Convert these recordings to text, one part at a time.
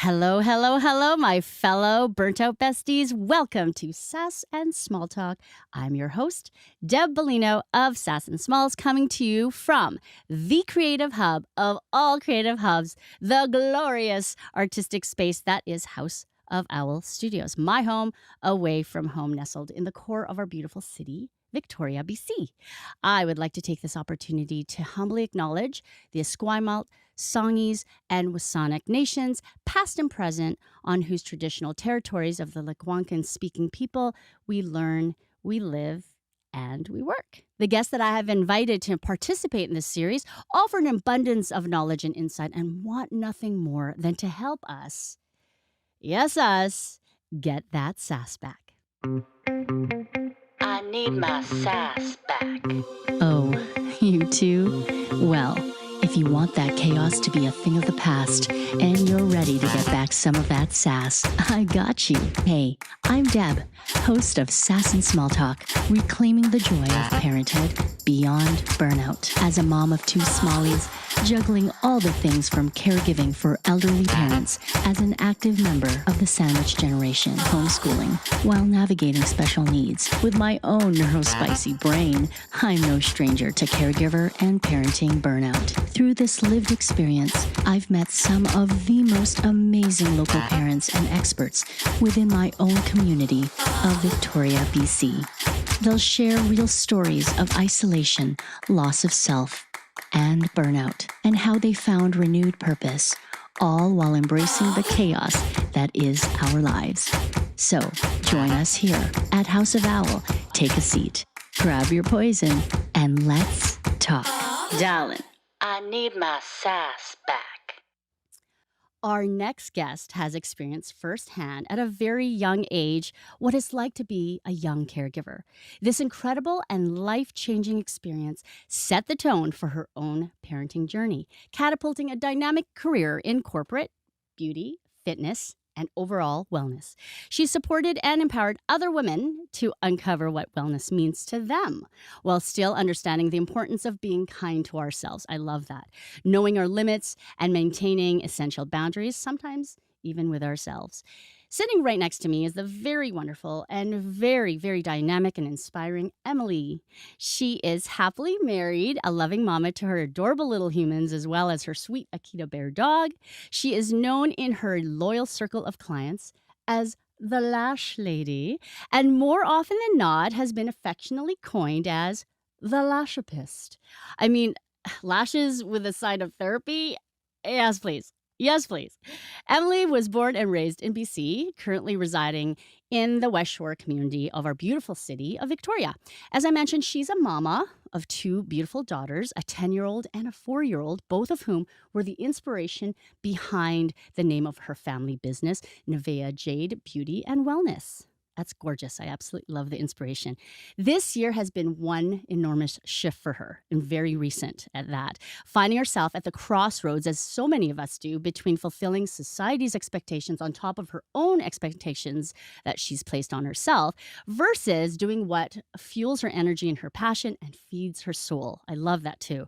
Hello, hello, hello, my fellow burnt out besties. Welcome to Sass and Small Talk. I'm your host, Deb Bellino of Sass and Smalls, coming to you from the creative hub of all creative hubs, the glorious artistic space that is House of Owl Studios, my home away from home, nestled in the core of our beautiful city, Victoria, BC. I would like to take this opportunity to humbly acknowledge the Esquimalt, Songhees, and Wasanic nations, past and present, on whose traditional territories of the Lekwungen-speaking people we learn, we live, and we work. The guests that I have invited to participate in this series offer an abundance of knowledge and insight and want nothing more than to help us, yes, us, get that sass back. I need my sass back. Oh, you too? Well, if you want that chaos to be a thing of the past and you're ready to get back some of that sass, I got you. Hey, I'm Deb, host of Sass and Small Talk, reclaiming the joy of parenthood beyond burnout. As a mom of two smallies, juggling all the things from caregiving for elderly parents, as an active member of the sandwich generation, homeschooling, while navigating special needs. With my own neurospicy brain, I'm no stranger to caregiver and parenting burnout. Through this lived experience, I've met some of the most amazing local parents and experts within my own community of Victoria, BC. They'll share real stories of isolation, loss of self, and burnout, and how they found renewed purpose, all while embracing the chaos that is our lives. So, join us here at House of Owl. Take a seat, grab your poison, and let's talk. Darling, I need my sass back. our next guest has experienced firsthand at a very young age what it's like to be a young caregiver. This incredible and life-changing experience set the tone for her own parenting journey, catapulting a dynamic career in corporate, beauty, fitness, and overall wellness. She supported and empowered other women to uncover what wellness means to them, while still understanding the importance of being kind to ourselves. I love that. Knowing our limits and maintaining essential boundaries, sometimes even with ourselves. Sitting right next to me is the very wonderful and very, very dynamic and inspiring Emily. She is happily married, a loving mama to her adorable little humans, as well as her sweet Akita bear dog. She is known in her loyal circle of clients as the Lash Lady, and more often than not has been affectionately coined as the Lashopist. I mean, lashes with a side of therapy? Yes, please. Yes, please. Emily was born and raised in BC, currently residing in the West Shore community of our beautiful city of Victoria. As I mentioned, she's a mama of two beautiful daughters, a 10-year-old and a 4-year-old, both of whom were the inspiration behind the name of her family business, Nevaeh, Jade, Beauty and Wellness. That's gorgeous. I absolutely love the inspiration. This year has been one enormous shift for her, and very recent at that. Finding herself at the crossroads, as so many of us do, between fulfilling society's expectations on top of her own expectations that she's placed on herself, versus doing what fuels her energy and her passion and feeds her soul. I love that too.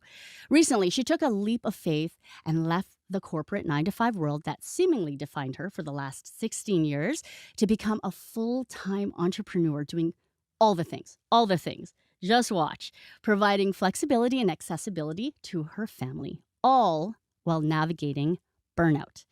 Recently, she took a leap of faith and left the corporate 9-to-5 world that seemingly defined her for the last 16 years to become a full-time entrepreneur doing all the things. Just watch. Providing flexibility and accessibility to her family, all while navigating burnout.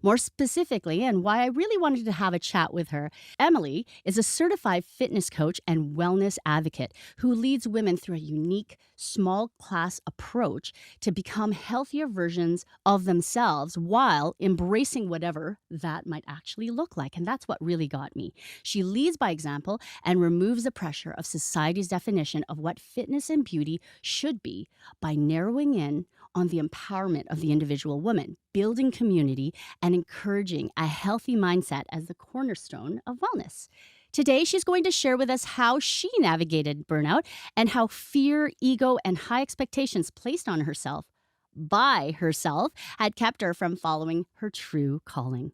More specifically, and why I really wanted to have a chat with her, Emily is a certified fitness coach and wellness advocate who leads women through a unique, small class approach to become healthier versions of themselves while embracing whatever that might actually look like. And that's what really got me. She leads by example and removes the pressure of society's definition of what fitness and beauty should be by narrowing in on the empowerment of the individual woman, building community, and encouraging a healthy mindset as the cornerstone of wellness. Today, she's going to share with us how she navigated burnout and how fear, ego, and high expectations placed on herself by herself had kept her from following her true calling.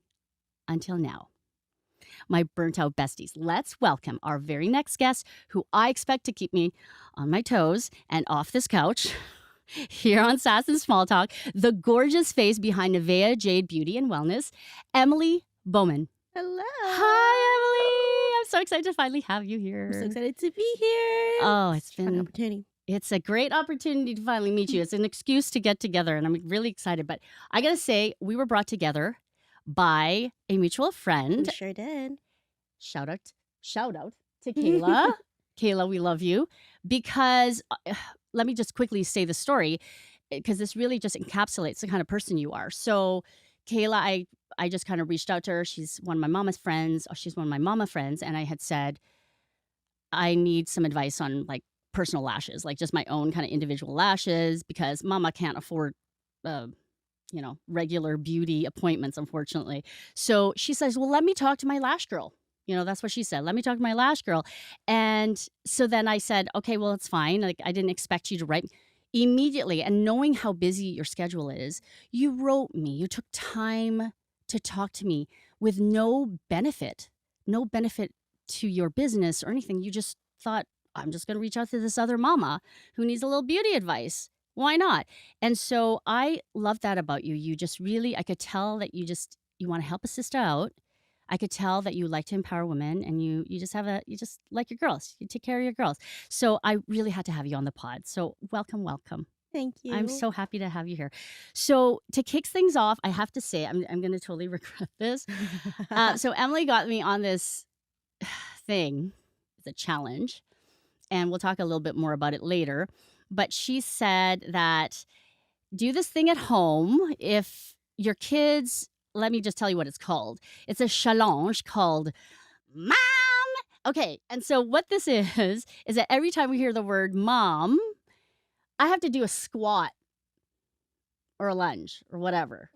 Until now. my burnt out besties. Let's welcome our very next guest, who I expect to keep me on my toes and off this couch here on Sass and Small Talk, the gorgeous face behind Nevaeh, Jade Beauty and Wellness, Emily Bowman. Hello. Hi, Emily. I'm so excited to finally have you here. I'm so excited to be here. Oh, it's Fun been opportunity. It's a great opportunity to finally meet you. It's an excuse to get together, and I'm really excited. But I got to say, we were brought together by a mutual We friend. sure did. Shout out to Kayla. Kayla, we love you. Because let me just quickly say the story, because this really just encapsulates the kind of person you are. So, Kayla, I just kind of reached out to her. She's one of my mama's friends. She's one of my mama friends. And I had said, I need some advice on like personal lashes, like just my own kind of individual lashes, because mama can't afford, regular beauty appointments, unfortunately. So she says, well, let me talk to my lash girl. That's what she said. Let me talk to my lash girl. And so then I said, okay, well, it's fine. Like, I didn't expect you to write immediately. And knowing how busy your schedule is, you wrote me. You took time to talk to me with no benefit to your business or anything. You just thought, I'm just going to reach out to this other mama who needs a little beauty advice. Why not? And so I love that about you. You just really, I could tell that you want to help a sister out. I could tell that you like to empower women, and you just like your girls. You take care of your girls. So I really had to have you on the pod. So welcome. Thank you. I'm so happy to have you here. So to kick things off, I have to say, I'm going to totally regret this. So Emily got me on this thing. It's a challenge. And we'll talk a little bit more about it later. But she said that do this thing at home. If your kids, let me just tell you what it's called. It's a challenge called Mom. Okay, and so what this is that every time we hear the word mom, I have to do a squat or a lunge or whatever.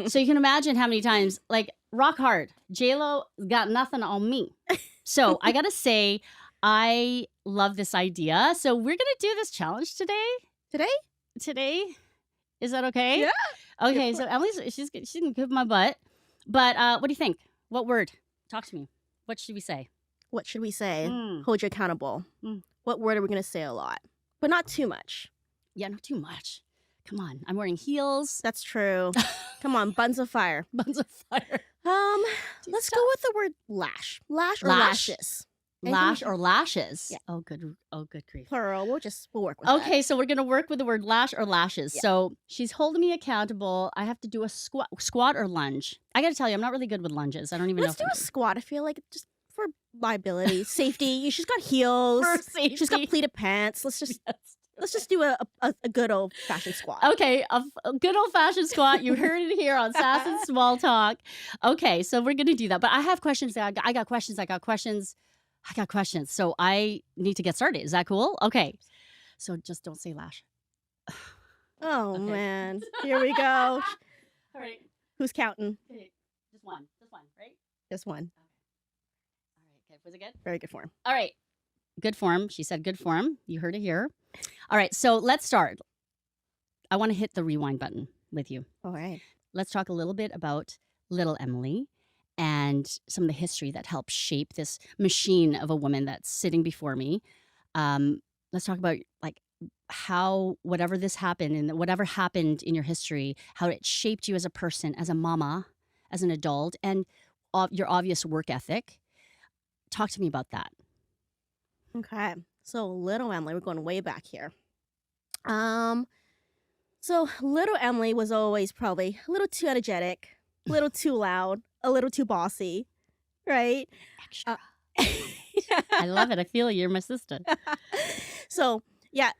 So you can imagine how many times, like, rock hard. J-Lo got nothing on me. So I got to say, I love this idea. So we're going to do this challenge today. Today? Is that okay? Yeah. Okay, so Emily's, she's going to give my butt. But what do you think? What word? Talk to me. What should we say? What should we say? Mm. Hold you accountable. What word are we going to say a lot? But not too much. Yeah, not too much. Come on. I'm wearing heels. That's true. Come on, buns of fire. Buns of fire. Let's go with the word lash. Lash or Lash? lashes. Lash or lashes? Yeah. Oh, good grief. Plural. We'll work with that. Okay, so we're going to work with the word lash or lashes. Yeah. So she's holding me accountable. I have to do a squat or lunge. I got to tell you, I'm not really good with lunges. I don't even Let's know. do a squat. I feel like just for liability, safety. She's got heels. For safety. She's got pleated pants. Let's just do a good old fashioned squat. Okay, a good old-fashioned squat. You heard it here on Sass and Small Talk. Okay, so we're going to do that. But I have questions. I got questions. So I need to get started. Is that cool? Okay. So just don't say lash. Oh, Okay. man. Here we go. All right. Who's counting? Okay. Just one, right? Just one. All right. Okay. Was it good? Very good form. All right. Good form. She said good form. You heard it here. All right. So let's start. I want to hit the rewind button with you. All right. Let's talk a little bit about little Emily and some of the history that helped shape this machine of a woman that's sitting before me. Let's talk about like how whatever happened in your history, how it shaped you as a person, as a mama, as an adult, and your obvious work ethic. Talk to me about that. Okay. So little Emily, we're going way back here. So little Emily was always probably a little too energetic, a little too loud, a little too bossy, right? Extra. I love it. I feel you're my sister. So yeah,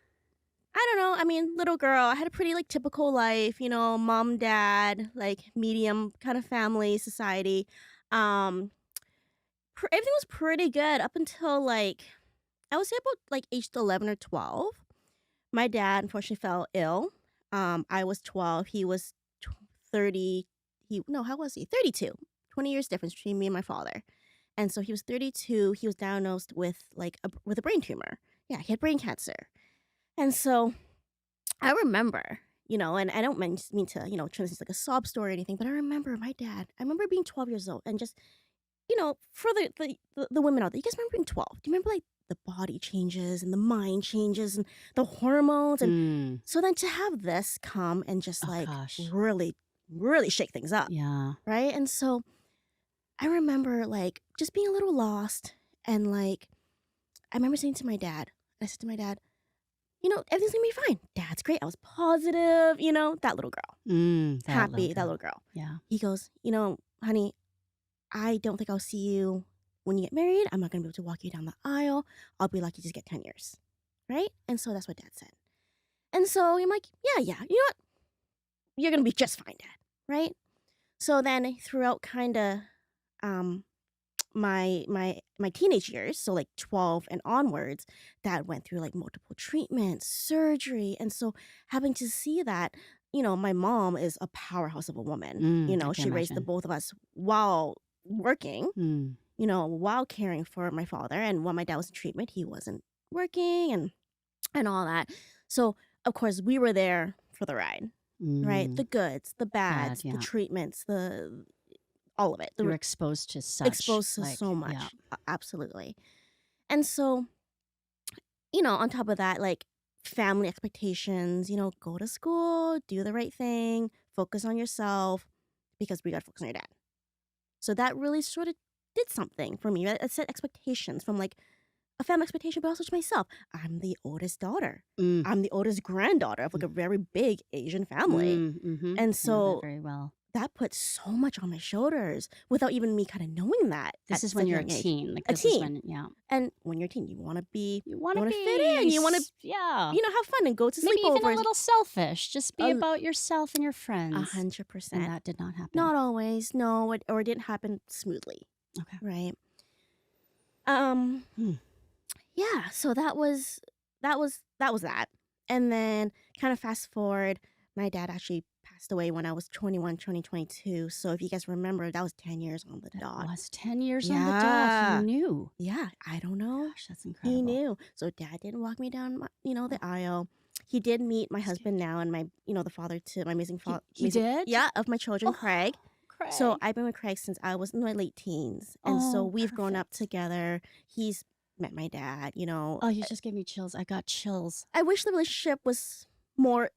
I don't know. I mean, little girl, I had a pretty like typical life, mom, dad, like medium kind of family, society. Everything was pretty good up until like I would say about like age 11 or 12. My dad unfortunately fell ill. I was 12. He was 30. How was he? 32. 20 years difference between me and my father. And so he was 32. He was diagnosed with with a brain tumor. Yeah, he had brain cancer. And so I remember, and I don't mean to, turn this into like a sob story or anything, but I remember my dad. I remember being 12 years old and just for the women out there, you guys remember being 12? Do you remember like the body changes and the mind changes and the hormones? And Mm. so then to have this come and just Oh, like gosh. really, really shake things up, Yeah. right? And so I remember like just being a little lost. And like, I remember saying to my dad, I said to my dad, everything's gonna be fine. Dad's great. I was positive, that little girl, That happy, little that girl. little girl. Yeah. He goes, honey, I don't think I'll see you when you get married. I'm not going to be able to walk you down the aisle. I'll be lucky to just get 10 years. Right? And so that's what Dad said. And so I'm like, yeah. You know what? You're going to be just fine, Dad. Right? So then throughout kind of my teenage years, so like 12 and onwards, Dad went through like multiple treatments, surgery. And so having to see that, my mom is a powerhouse of a woman. I can She raised the imagine. both of us while working, Mm. while caring for my father. And while my dad was in treatment, he wasn't working and all that. So, of course, we were there for the ride, right? The goods, the bads, Bad, the yeah. treatments, all of it. You were exposed to such. Exposed to like, so much. Yeah. Absolutely. And so, on top of that, like family expectations, go to school, do the right thing, focus on yourself because we got to focus on your dad. So that really sort of did something for me. It set expectations from like a family expectation, but also to myself. I'm the oldest daughter. Mm. I'm the oldest granddaughter of like a very big Asian family. Mm-hmm. And I know so that very well. that put so much on my shoulders without even me kind of knowing that. This at is when such a you're a young age. teen. Like A this is teen. when, yeah. And when you're a teen, you want to be, You want you to wanna fit in. You want to, yeah. have fun and go to Maybe even a sleepovers. little selfish. Just be A- about yourself and your friends. 100%. And that did not happen. Not always, no, or it didn't happen smoothly, Okay. right? Hmm. Yeah, so that was that. And then kind of fast forward, my dad actually passed away when I was 21, 2022. So if you guys remember, that was 10 years on the That dot. was 10 years on the dot. Yeah. He knew. Yeah, I don't know. Gosh, that's incredible. He knew. So Dad didn't walk me down, the aisle. He did meet my husband now and my, the father to my amazing father. He did? Yeah, of my children, Oh, Craig. Craig. So I've been with Craig since I was in my late teens. And so Oh, we've grown up perfect. together. He's met my dad, Oh, you just gave me chills. I got chills. I wish the relationship was more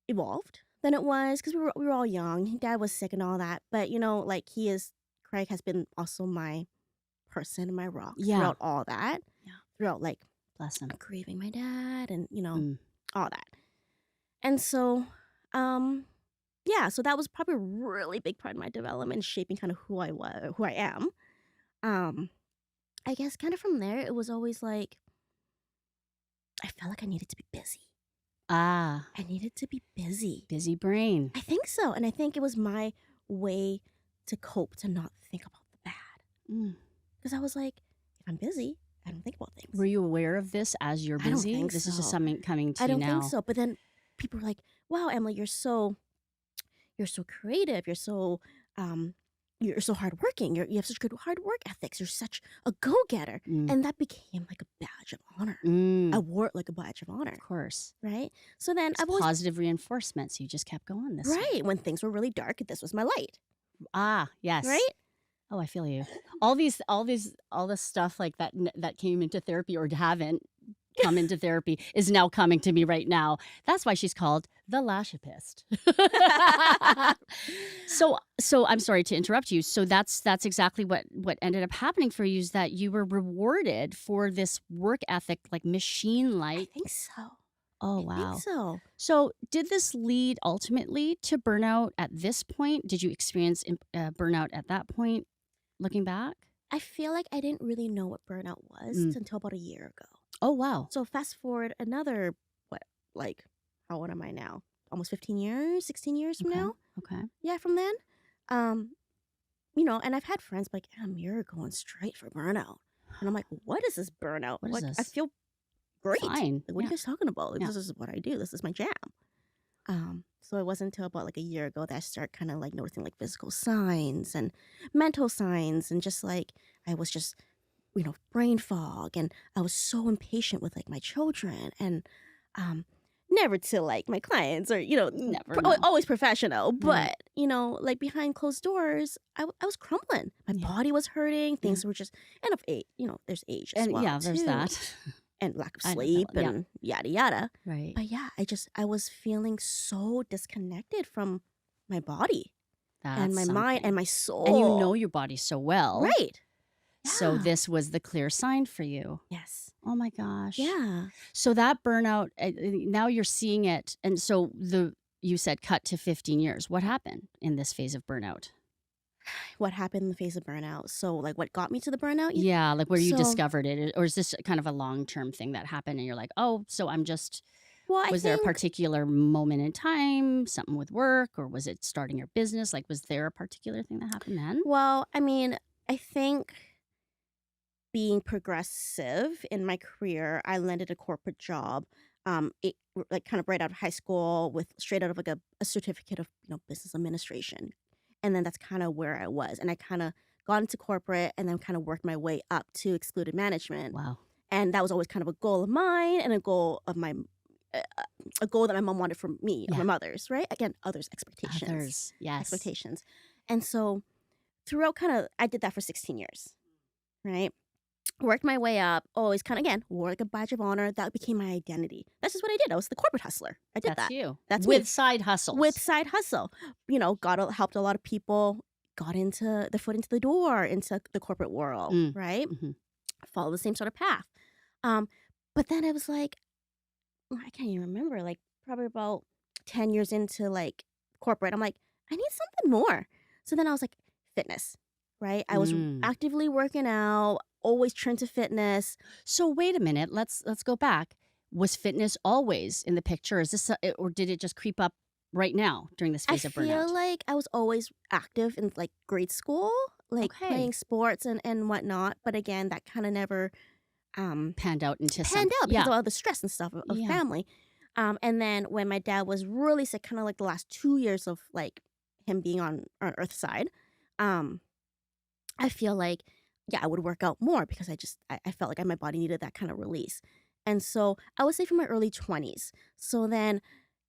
evolved than it was because we were all young. Dad was sick and all that. But, like Craig has been also my person, my rock Yeah. throughout all that. Yeah. Throughout like Bless him. grieving my dad and, Mm. all that. And so, yeah, so that was probably a really big part of my development, shaping kind of who I am. I guess kind of from there, it was always like, I felt like I needed to be busy. Ah, I needed to be busy. busy brain. I think so. And I think it was my way to cope, to not think about the bad. Mm. Because I was like, if I'm busy, I don't think about things. Were you aware of this as you're I don't busy? think This is just so. something coming to I you don't now. think so. But then people were like, wow, Emily, you're so creative. You're so hardworking. You have such good hard work ethics. You're such a go-getter. Mm. And that became like a badge of honor. Mm. I wore it like a badge of honor, Of course. right? So then It's I've always, positive reinforcement. So you just kept going this way. right, when things were really dark, this was my light, Ah, yes. right? Oh, I feel you. All this stuff like that that came into therapy or haven't come into therapy is now coming to me right now. That's why she's called the Lashipist. So I'm sorry to interrupt you. So that's exactly what ended up happening for you, is that you were rewarded for this work ethic, like I machine-like. think so. Oh, I wow. think so. So did this lead ultimately to burnout at this point? Did you experience burnout at that point, looking back? I feel like I didn't really know what burnout was Mm. until about a year ago. Oh, wow. So fast forward another, how old am I now? Almost 15 years, 16 years from Okay. now? Okay. Yeah, from then. And I've had friends like, you're going straight for burnout. And I'm like, what is this burnout? What is I this? feel great. Fine. Like, what are Yeah. you guys talking about? Like, Yeah. this is what I do. This is my jam. So it wasn't until about like a year ago that I started kind of like noticing like physical signs and mental signs, and just like I was just, brain fog, and I was so impatient with like my children, and never to like my clients or, Never, no. always professional. Right. But, like behind closed doors, I was crumbling. My Yeah. body was hurting. Yeah. Things were just, and of age, there's age as And well, yeah, there's too. that. And lack of I know that sleep one. Yeah. and yada, yada. Right. But yeah, I was feeling so disconnected from my body and That's my mind and something. my And you know soul. your body so well. Right. So Yeah. this was the clear sign for you. Yes. Oh my gosh. Yeah. So that burnout, now you're seeing it. And so you said cut to 15 years. What happened in this phase of burnout? What happened in the phase of burnout? So, like, what got me to the burnout? Yeah, like where you So, discovered it, or is this kind of a long-term thing that happened and you're like, oh, so well, I was there a think, particular moment in time, something with work, or was it starting your business? Like, was there a particular thing that happened then? well, I mean, I think being progressive in my career, I landed a corporate job, like kind of right out of high school with straight out of like a certificate of business administration, and then that's kind of where I was, and I kind of got into corporate and then kind of worked my way up to excluded management, Wow. and that was always kind of a goal of mine and a goal of uh, a goal that my mom wanted from me, of Yeah. my mother's, right? Again, others' expectations, Others. Yes. expectations, and so throughout I did that for 16 years, right? Worked my way up, always kind of, again, wore like a badge of honor. That became my identity. That's just what I did. I was the corporate hustler. I did That's that. you. That's With me. side hustles. With side hustle. Helped a lot of people, got into their foot into the door into the corporate world, Mm. right? hmm Follow the same sort of path. Um, but then I was like, I can't even remember, like probably about 10 years into like corporate, I'm like, I need something more. So then I was like, fitness, right? I was Mm. actively working out, always turned to fitness. So wait a minute. Let's go back. Was fitness always in the picture? Is this or did it just creep up right now during this I phase of feel burnout? like I was always active in like grade school, like Okay. playing sports and whatnot. But again, that kind of never Panned out into panned out because yeah. of all the stress and stuff of Yeah. family. And then when my dad was really sick, kind of like the last 2 years of like him being on Earth's side, um, I feel like, yeah, I would work out more because I felt like my body needed that kind of release. And so I would say from my early 20s. So then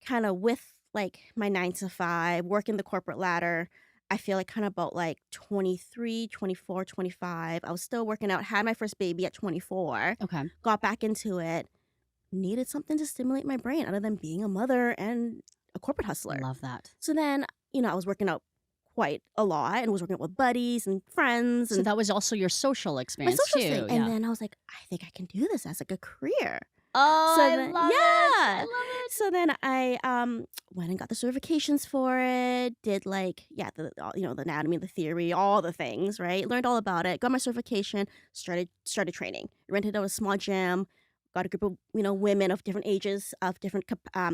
kind of with like my 9 to 5, working the corporate ladder, I feel like kind of about like 23, 24, 25. I was still working out, had my first baby at 24, Okay. got back into it, needed something to stimulate my brain other than being a mother and a corporate hustler. Love that. So then, I was working out quite a lot and was working out with buddies and friends So and that was also your social my experience social too. thing. Yeah. And then I was like, I think I can do this as like a career. Oh, So I then, love it. I yeah. love it. So then I went and got the certifications for it. Did like the the anatomy, the theory, all the things. Right, learned all about it. Got my certification. Started training. Rented out a small gym. Got a group of women of different ages, of different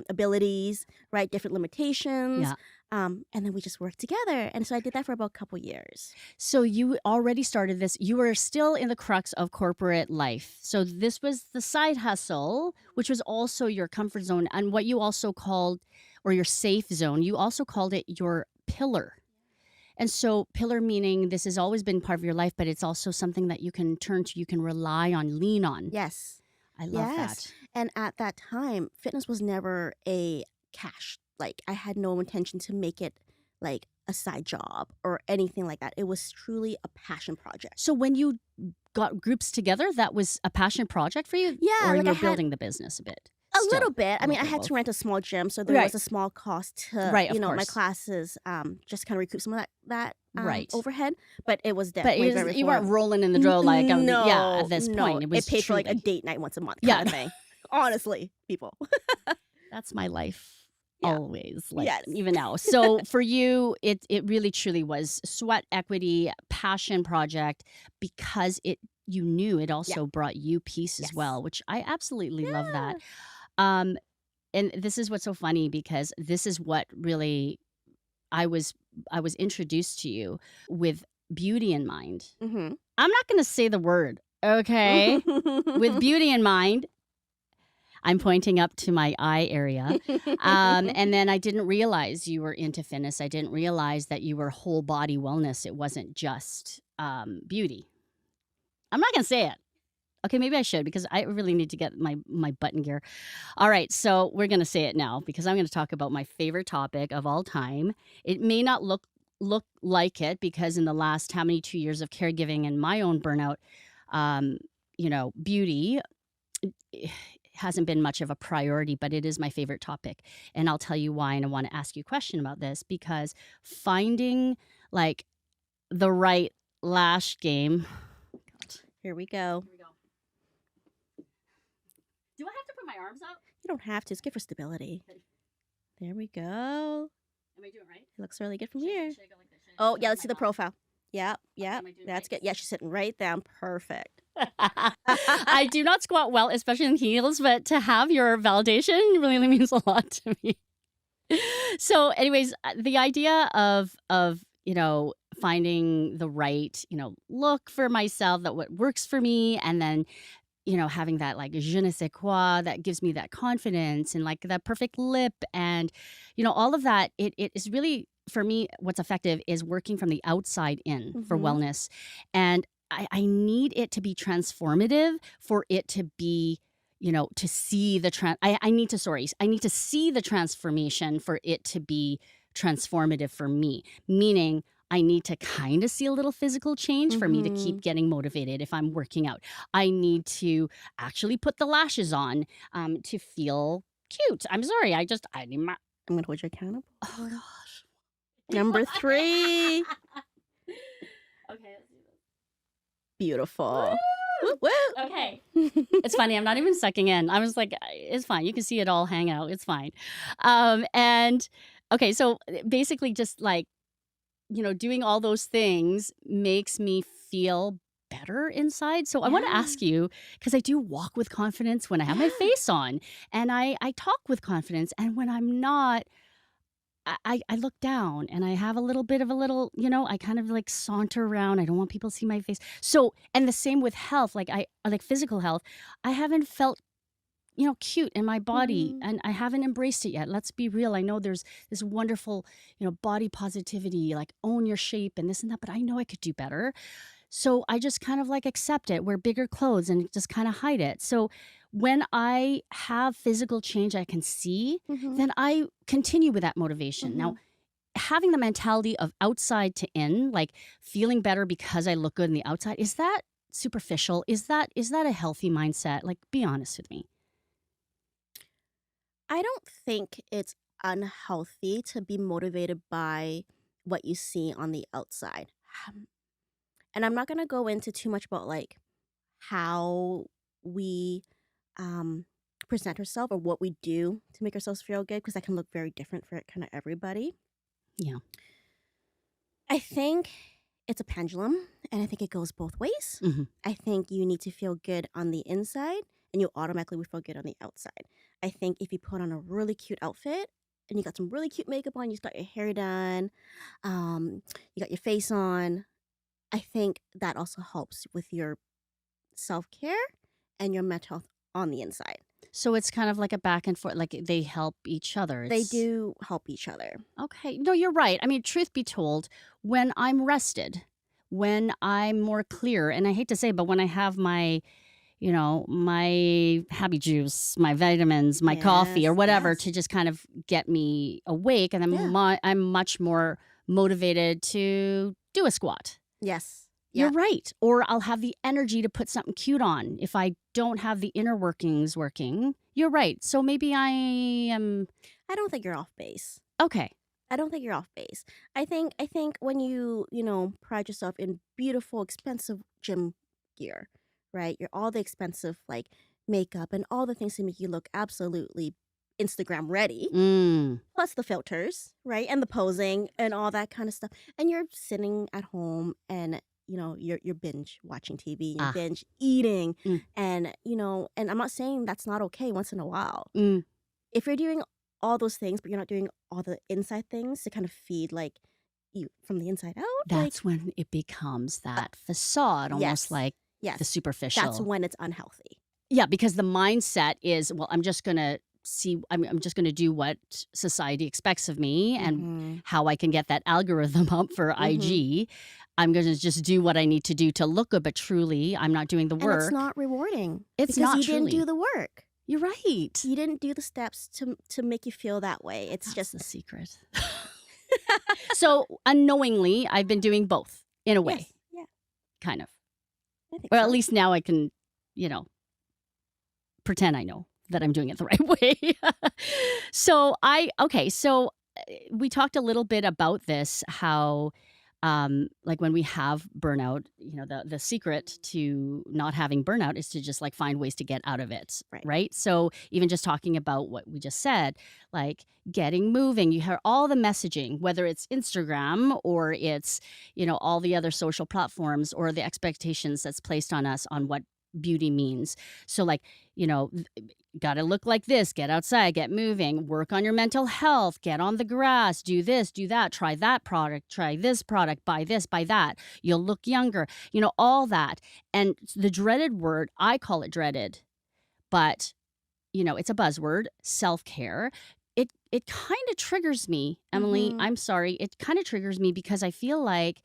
abilities, right, different limitations. Yeah. And then we just worked together. And so I did that for about a couple years. So you already started this. You were still in the crux of corporate life. So this was the side hustle, which was also your comfort zone and what you also called, or your safe zone. You also called it your pillar. And so pillar meaning this has always been part of your life, but it's also something that you can turn to, you can rely on, lean on. Yes. I love Yes. that. And at that time, fitness was never a cash. Like, I had no intention to make it like a side job or anything like that. It was truly a passion project. So when you got groups together, that was a passion project for you? Yeah, Or like you I were had building the business a bit? a Still, little bit. I a mean, I little had bit to of rent a small gym, so there Right. was a small cost to, Right, of my course. classes, just kind of recoup some of that Right. overhead. But it was But definitely very you weren't affordable. rolling in the dough like, yeah, No, at this no. point. It was paid for like a truly, date night once a month yeah, kind of thing. Honestly, people. that's my life Yeah. always, like Yes. even now. So for you, it really truly was sweat equity, passion project, because you knew it Yeah. also brought you peace as Yes. well, which I absolutely love Yeah. that. And this is what's so funny because this is what really I was introduced to you with beauty in mind. Mm-hmm. I'm not going to say the word, okay? With beauty in mind, I'm pointing up to my eye area. And then I didn't realize you were into fitness. I didn't realize that you were whole body wellness. It wasn't just beauty. I'm not going to say it. Okay, maybe I should because I really need to get my button gear. All right, so we're gonna say it now because I'm gonna talk about my favorite topic of all time. It may not look like it because in the last how many 2 years of caregiving and my own burnout, um, beauty hasn't been much of a priority, but it is my favorite topic. And I'll tell you why. And I want to ask you a question about this because finding like the right lash game. Here we go. Here we go. Do I have to put my arms up? You don't have to. It's good for stability. Okay. There we go. Am I doing right? It looks really good from Should I here. go like this? Should I Oh, go yeah, with let's see my the profile. Yep, yep. am I doing That's right? good. Yeah, she's sitting right down. Perfect. I do not squat well, especially in heels, but to have your validation really means a lot to me. So, anyways, the idea of finding the right look for myself, that what works for me, and then having that like je ne sais quoi that gives me that confidence and like that perfect lip and all of that. It is really for me what's effective is working from the outside in for Mhm. wellness, and I need it to be transformative for it to be to see the I need to see the transformation for it to be transformative for me, meaning I need to kind of see a little physical change for me to keep getting motivated if I'm working out. I need to actually put the lashes on to feel cute. I'm sorry. I need my. I'm going to hold you accountable. Oh gosh. Number 3. Okay. Let's do this. Beautiful. Woo! Woo, Okay. woo. It's funny. I'm not even sucking in. I was like, it's fine. You can see it all hang out. It's fine. And okay, so basically, just like doing all those things makes me feel better inside. So I want to Yeah. ask you, because I do walk with confidence when I have my face on and I talk with confidence. And when I'm not, I look down and I have a little bit of I kind of like saunter around. I don't want people to see my face. So, and the same with health, like I like physical health. I haven't felt cute in my body and I haven't embraced it yet. Let's be real. I know there's this wonderful, body positivity, like own your shape and this and that, but I know I could do better. So I just kind of like accept it, wear bigger clothes and just kind of hide it. So when I have physical change I can see, Mhm. then I continue with that motivation. Now, having the mentality of outside to in, like feeling better because I look good on the outside, is that superficial? Is that a healthy mindset? Like, be honest with me. I don't think it's unhealthy to be motivated by what you see on the outside. And I'm not going to go into too much about like how we present ourselves or what we do to make ourselves feel good because that can look very different for kind of everybody. Yeah. I think it's a pendulum and I think it goes both ways. Mhm. I think you need to feel good on the inside and you automatically will feel good on the outside. I think if you put on a really cute outfit and you got some really cute makeup on, you got your hair done, you got your face on, I think that also helps with your self-care and your mental health on the inside. So it's kind of like a back and forth, like they help each other. They It's do help each other. okay. No, you're right. I mean, truth be told, when I'm rested, when I'm more clear, and I hate to say, it, but when I have my, my happy juice, my vitamins, my coffee, or Yes, whatever yes. to just kind of get me awake, and Yeah. I'm much more motivated to do a squat. Yes. You're Yeah. right. Or I'll have the energy to put something cute on if I don't have the inner workings working. You're right. So maybe I am I don't think you're off base. okay. I don't think you're off base. I think when you pride yourself in beautiful, expensive gym gear, right? You're all the expensive like makeup and all the things to make you look absolutely Instagram ready, plus the filters, right? And the posing and all that kind of stuff. And you're sitting at home and you're binge watching TV, you're Ah. binge eating, Mm. and and I'm not saying that's not okay once in a while. Mm. If you're doing all those things, but you're not doing all the inside things to kind of feed like you from the inside out, That's when it becomes that facade, almost yes, like the yes, that's superficial. when it's unhealthy. Yeah, because the mindset is, well, I'm just gonna I'm just gonna do what society expects of me and Mhm. how I can get that algorithm up for Mhm. IG. I'm going to just do what I need to do to look good, but truly, I'm not doing the And work. it's not rewarding. It's because not you didn't truly. do the work. You're right. You didn't do the steps to make you feel that way. It's That's just the secret. So unknowingly, I've been doing both in a way, yes, yeah, kind of. I think Or so. at least now I can, pretend I know that I'm doing it the right way. So we talked a little bit about this, how like when we have burnout, the secret to not having burnout is to just like find ways to get out of it, Right. right? So even just talking about what we just said, like getting moving, you hear all the messaging, whether it's Instagram or it's, all the other social platforms or the expectations that's placed on us on what beauty means. So like, got to look like this, get outside, get moving, work on your mental health, get on the grass, do this, do that, try that product, try this product, buy this, buy that. You'll look younger, all that. And the dreaded word, I call it dreaded, but it's a buzzword, self-care. It kind of triggers me, Emily. I'm sorry. It kind of triggers me because I feel like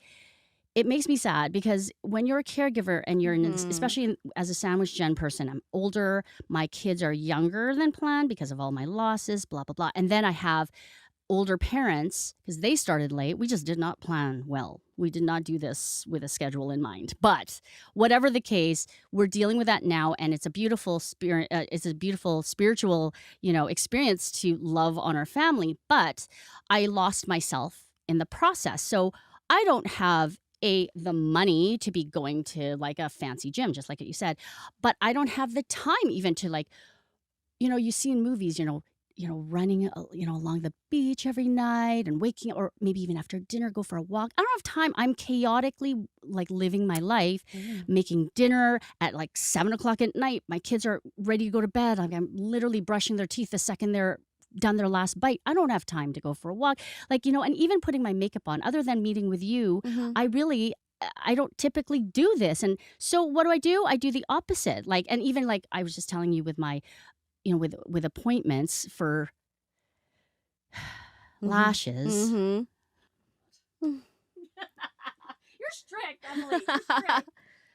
it makes me sad because when you're a caregiver and you're especially as a sandwich gen person, I'm older, my kids are younger than planned because of all my losses, blah, blah, blah. And then I have older parents because they started late. We just did not plan well. We did not do this with a schedule in mind. But whatever the case, we're dealing with that now, and it's a beautiful spirit. It's a beautiful spiritual, experience to love on our family. But I lost myself in the process, so I don't have the money to be going to like a fancy gym, just like what you said, but I don't have the time even to like, you see in movies, running, along the beach every night and waking, or maybe even after dinner, go for a walk. I don't have time. I'm chaotically like living my life, making dinner at like 7:00 at night. My kids are ready to go to bed. Like I'm literally brushing their teeth the second they're done their last bite. I don't have time to go for a walk. Like, and even putting my makeup on, other than meeting with you, I don't typically do this. And so what do? I do the opposite. Like, and even like I was just telling you with my, with appointments for lashes. Mm-hmm. You're strict, Emily. You're strict. Okay.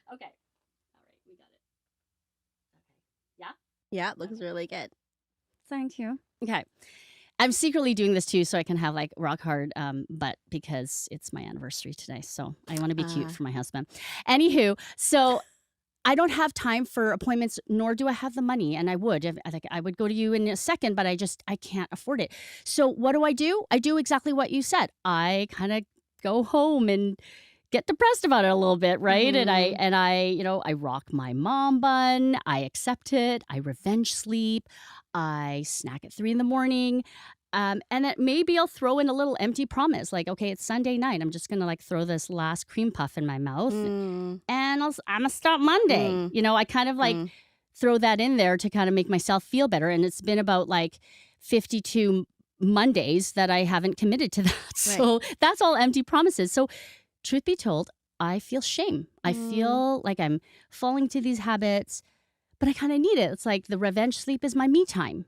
All right. We got it. Okay. Yeah? Yeah, it looks really good. Thank you. Okay. I'm secretly doing this too so I can have like rock hard, but because it's my anniversary today. So I want to be cute for my husband. Anywho, so I don't have time for appointments, nor do I have the money. And I would. I would go to you in a second, but I can't afford it. So what do? I do exactly what you said. I kind of go home and get depressed about it a little bit, right? And I rock my mom bun. I accept it. I revenge sleep. I snack at 3 in the morning. And then maybe I'll throw in a little empty promise, like, okay, it's Sunday night. I'm just gonna like throw this last cream puff in my mouth, and I'm gonna stop Monday. I kind of like throw that in there to kind of make myself feel better. And it's been about like 52 Mondays that I haven't committed to that. Right. So that's all empty promises. So truth be told, I feel shame. I feel like I'm falling to these habits, but I kind of need it. It's like the revenge sleep is my me time.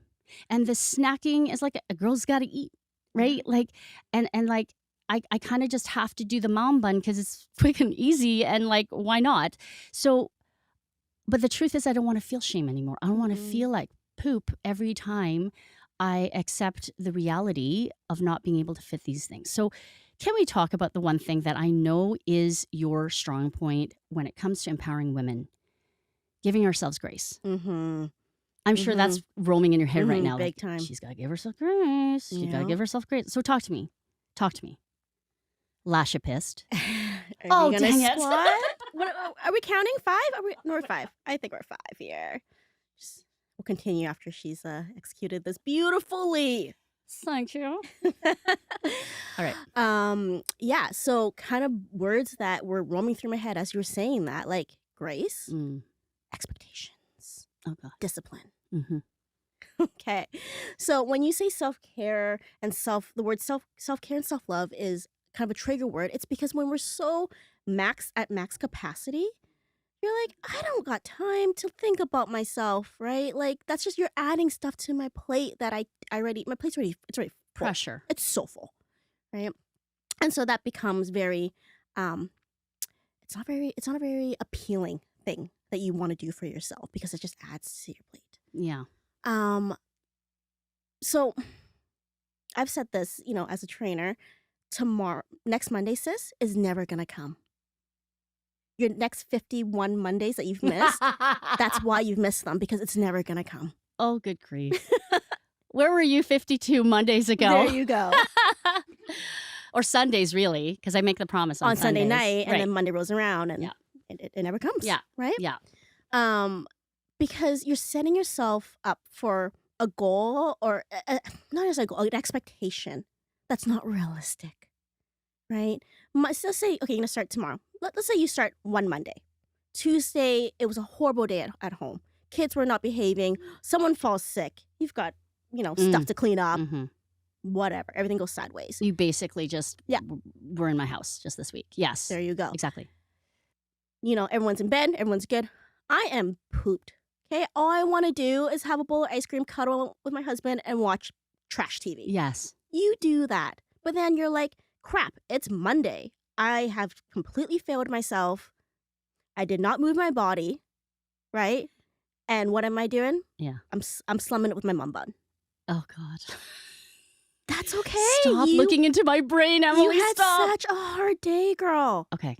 And the snacking is like a girl's got to eat, right? Like, and like, I kind of just have to do the mom bun because it's quick and easy, and like, why not? So, but the truth is I don't want to feel shame anymore. I don't want to feel like poop every time I accept the reality of not being able to fit these things. So can we talk about the one thing that I know is your strong point when it comes to empowering women? Giving ourselves grace. I'm sure that's roaming in your head right now. Big Like, time. she's got to give herself grace. She's got to give herself grace. So talk to me. Lashipist. Are we gonna dang it. squat? Are we counting 5? We're 5. I think we're 5 here. We'll continue after she's executed this beautifully. Thank you. All right. Yeah, so kind of words that were roaming through my head as you were saying that, like grace, expectations, discipline. Okay. So when you say self-care and the word self-care and self-love is kind of a trigger word, it's because when we're so at max capacity, you're like, I don't got time to think about myself, right? Like that's just, you're adding stuff to my plate that my plate's already, it's already full. Pressure. It's so full, right? And so that becomes very it's not a very appealing thing that you want to do for yourself because it just adds to your plate. Yeah. So I've said this, as a trainer, next Monday, sis, is never gonna come. Your next 51 Mondays that you've missed, that's why you've missed them, because it's never gonna come. Oh, good grief. Where were you 52 Mondays ago? There you go. Or Sundays, really, because I make the promise on Sunday Sundays. night, and Right. then Monday rolls around, and Yeah. it never comes. Yeah. Right? Yeah. Because you're setting yourself up for a goal, or not as a goal, an expectation that's not realistic. Right? So let's say, okay, you're going to start tomorrow. Let's say you start one Monday. Tuesday, it was a horrible day at home. Kids were not behaving. Someone falls sick. You've got, stuff to clean up. Mhm. Whatever. Everything goes sideways. You basically just Yeah. were in my house just this week. Yes. There you go. Exactly. Everyone's in bed. Everyone's good. I am pooped. Okay? All I want to do is have a bowl of ice cream, cuddle with my husband, and watch trash TV. Yes. You do that. But then you're like, crap, it's Monday. I have completely failed myself. I did not move my body, right? And what am I doing? Yeah. I'm slumming it with my mum bun. Oh, God. That's okay. Stop looking into my brain, Emily. You had Stop. such a hard day, girl. Okay.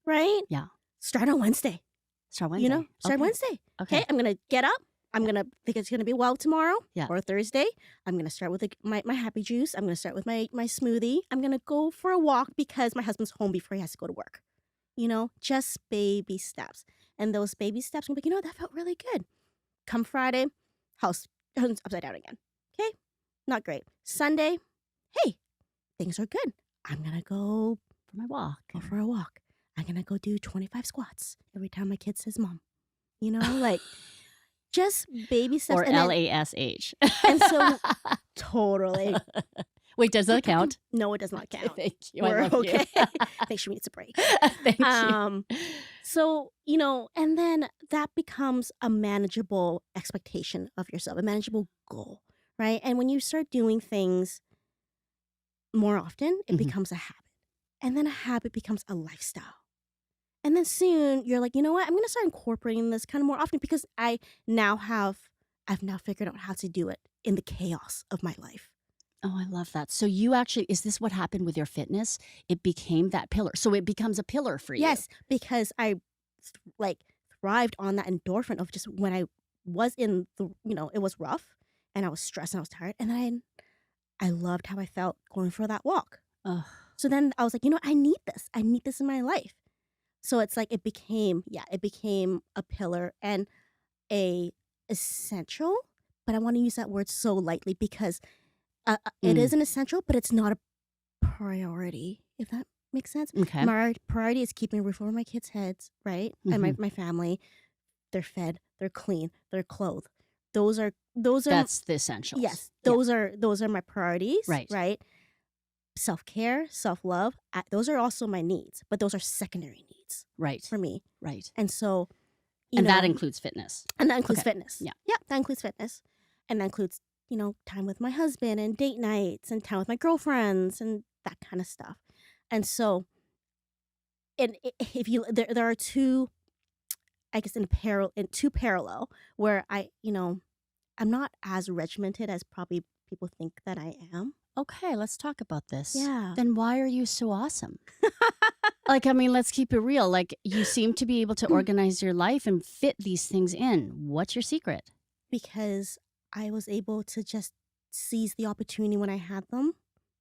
Right? Yeah. Start on Wednesday. Start Wednesday. Start Okay. Wednesday. Okay. Okay, I'm going to get up. I'm going to think it's going to be well tomorrow. Yeah. Or Thursday. I'm going to start with my happy juice. I'm going to start with my smoothie. I'm going to go for a walk because my husband's home before he has to go to work. Just baby steps. And those baby steps, I'm like, that felt really good. Come Friday, house upside down again. Okay? Not great. Sunday, hey, things are good. I'm going to go For my walk. for a walk. I'm going to go do 25 squats every time my kid says mom. Just baby steps. Or and then- LASH. And so, totally. Wait, does that count? No, it does not count. Thank you. We're I love okay. you. I think she needs a break. Thank you. So, and then that becomes a manageable expectation of yourself, a manageable goal, right? And when you start doing things more often, it Mhm. becomes a habit. And then a habit becomes a lifestyle. And then soon you're like, you know what? I'm going to start incorporating this kind of more often because I've now figured out how to do it in the chaos of my life. Oh, I love that. So you actually, is this what happened with your fitness? It became that pillar. So it becomes a pillar for you. Yes, because I thrived on that endorphin of just when I was in the, it was rough and I was stressed and I was tired. And then I loved how I felt going for that walk. Ugh. So then I was like, I need this. I need this in my life. So it's like it became a pillar and a essential, but I want to use that word so lightly because it is an essential, but it's not a priority, if that makes sense. Okay. My priority is keeping a roof over my kids' heads, right? And my family, they're fed, they're clean, they're clothed. Those are That's the essentials. yes, Yeah. those are my priorities, Right. right? Self-care, self-love, those are also my needs, but those are secondary needs Right. for me. Right. And so, And that includes fitness. and that includes Okay. fitness. Yeah. Yeah, that includes fitness. And that includes, time with my husband and date nights and time with my girlfriends and that kind of stuff. And so, if you there are two, I guess in two parallel where I'm not as regimented as probably people think that I am. Okay, let's talk about this. Yeah. Then why are you so awesome? Let's keep it real. You seem to be able to organize your life and fit these things in. What's your secret? Because I was able to just seize the opportunity when I had them.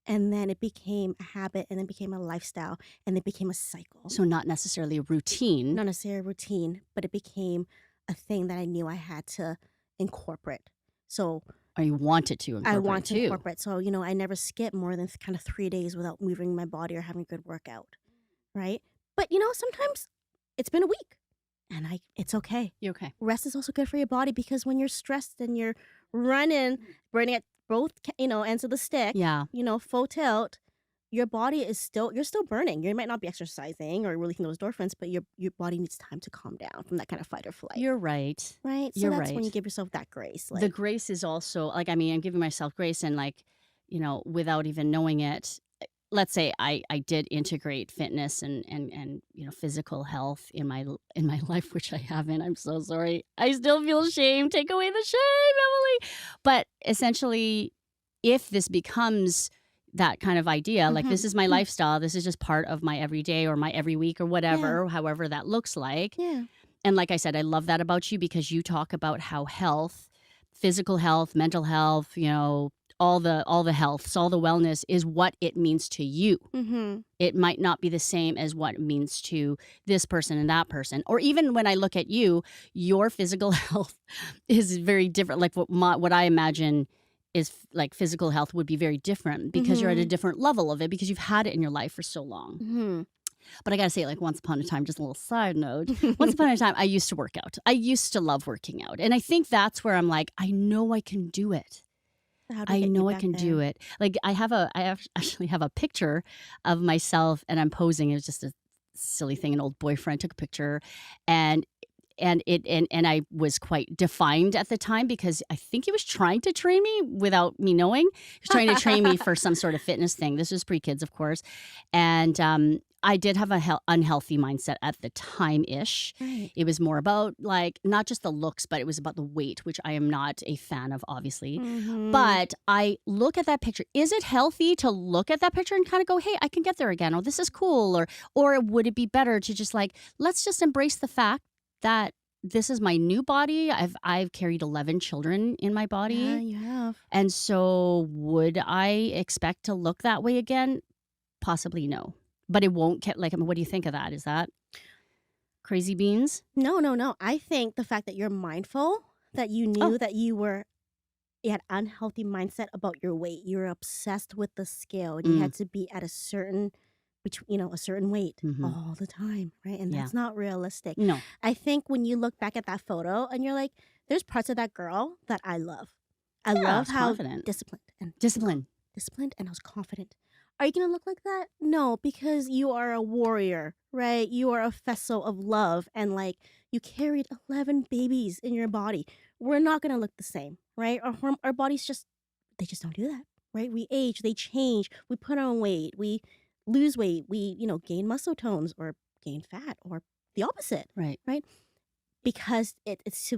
And then it became a habit and then became a lifestyle and it became a cycle. So not necessarily a routine. Not necessarily a routine, but it became a thing that I knew I had to incorporate. So Or you wanted to incorporate I want to too. incorporate. So, I never skip more than kind of 3 days without moving my body or having a good workout. Right? But, sometimes it's been a week and it's okay. You okay? Rest is also good for your body because when you're stressed and you're running at both, ends of the stick, Yeah. full tilt, your body is you're still burning. You might not be exercising or releasing those endorphins, but your body needs time to calm down from that kind of fight or flight. You're right. Right? So You're that's when right. you give yourself that grace. The grace is also I'm giving myself grace and without even knowing it, let's say I did integrate fitness and physical health in my life, which I haven't. I'm so sorry. I still feel shame. Take away the shame, Emily. But essentially, if this becomes that kind of idea, like this is my lifestyle, this is just part of my everyday or my every week or whatever, however that looks like. Yeah. And like I said, I love that about you because you talk about how health, physical health, mental health, all the health, all the wellness is what it means to you. Mm-hmm. It might not be the same as what it means to this person and that person. Or even when I look at you, your physical health is very different. Like what I imagine is like physical health would be very different because you're at a different level of it because you've had it in your life for so long. Mm-hmm. But I gotta say, like, once upon a time, just a little side note, once upon a time, I used to work out. I used to love working out. And I think that's where I'm like, I know I can do it. How to I get you know I back can do there. it. Like actually have a picture of myself and I'm posing. It was just a silly thing. An old boyfriend took a picture and I was quite defined at the time because I think he was trying to train me without me knowing. He was trying to train me for some sort of fitness thing. This was pre-kids, of course. And I did have a unhealthy mindset at the time-ish. Right. It was more about like not just the looks, but it was about the weight, which I am not a fan of, obviously. Mm-hmm. But I look at that picture. Is it healthy to look at that picture and kind of go, hey, I can get there again. Oh, this is cool. Or would it be better to just like, let's just embrace the fact that this is my new body. I've carried 11 children in my body. Yeah, you have. And so would I expect to look that way again? Possibly no. But it won't what do you think of that? Is that crazy beans? No. I think the fact that you're mindful, that you knew that you had unhealthy mindset about your weight. You were obsessed with the scale and you had to be at a certain weight all the time, right? And that's not realistic. No. I think when you look back at that photo and you're like, there's parts of that girl that I love. I Yeah, love was how confident. disciplined and I was confident. Are you going to look like that? No, because you are a warrior, right? You are a vessel of love and like you carried 11 babies in your body. We're not going to look the same, right? Our bodies they just don't do that, right? We age, they change, we put on weight, we lose weight, we, gain muscle tones or gain fat or the opposite, Right. right? Because it's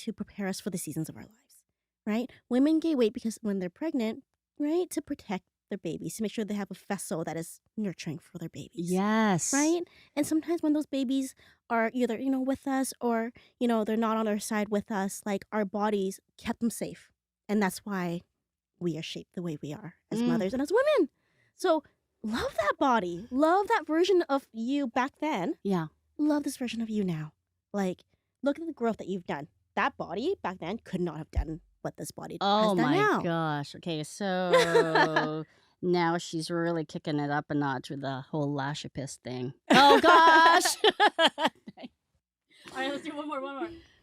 to prepare us for the seasons of our lives, right? Women gain weight because when they're pregnant, right, to protect their babies, to make sure they have a vessel that is nurturing for their babies. Yes. Right? And sometimes when those babies are either, with us or, they're not on our side with us, like our bodies kept them safe. And that's why we are shaped the way we are as mothers and as women. So love that body. Love that version of you back then. Yeah. Love this version of you now. Like, look at the growth that you've done. That body back then could not have done what this body has Oh done my now. gosh. Okay, so now she's really kicking it up a notch with the whole lashipist thing. Oh gosh. All right, let's do one more.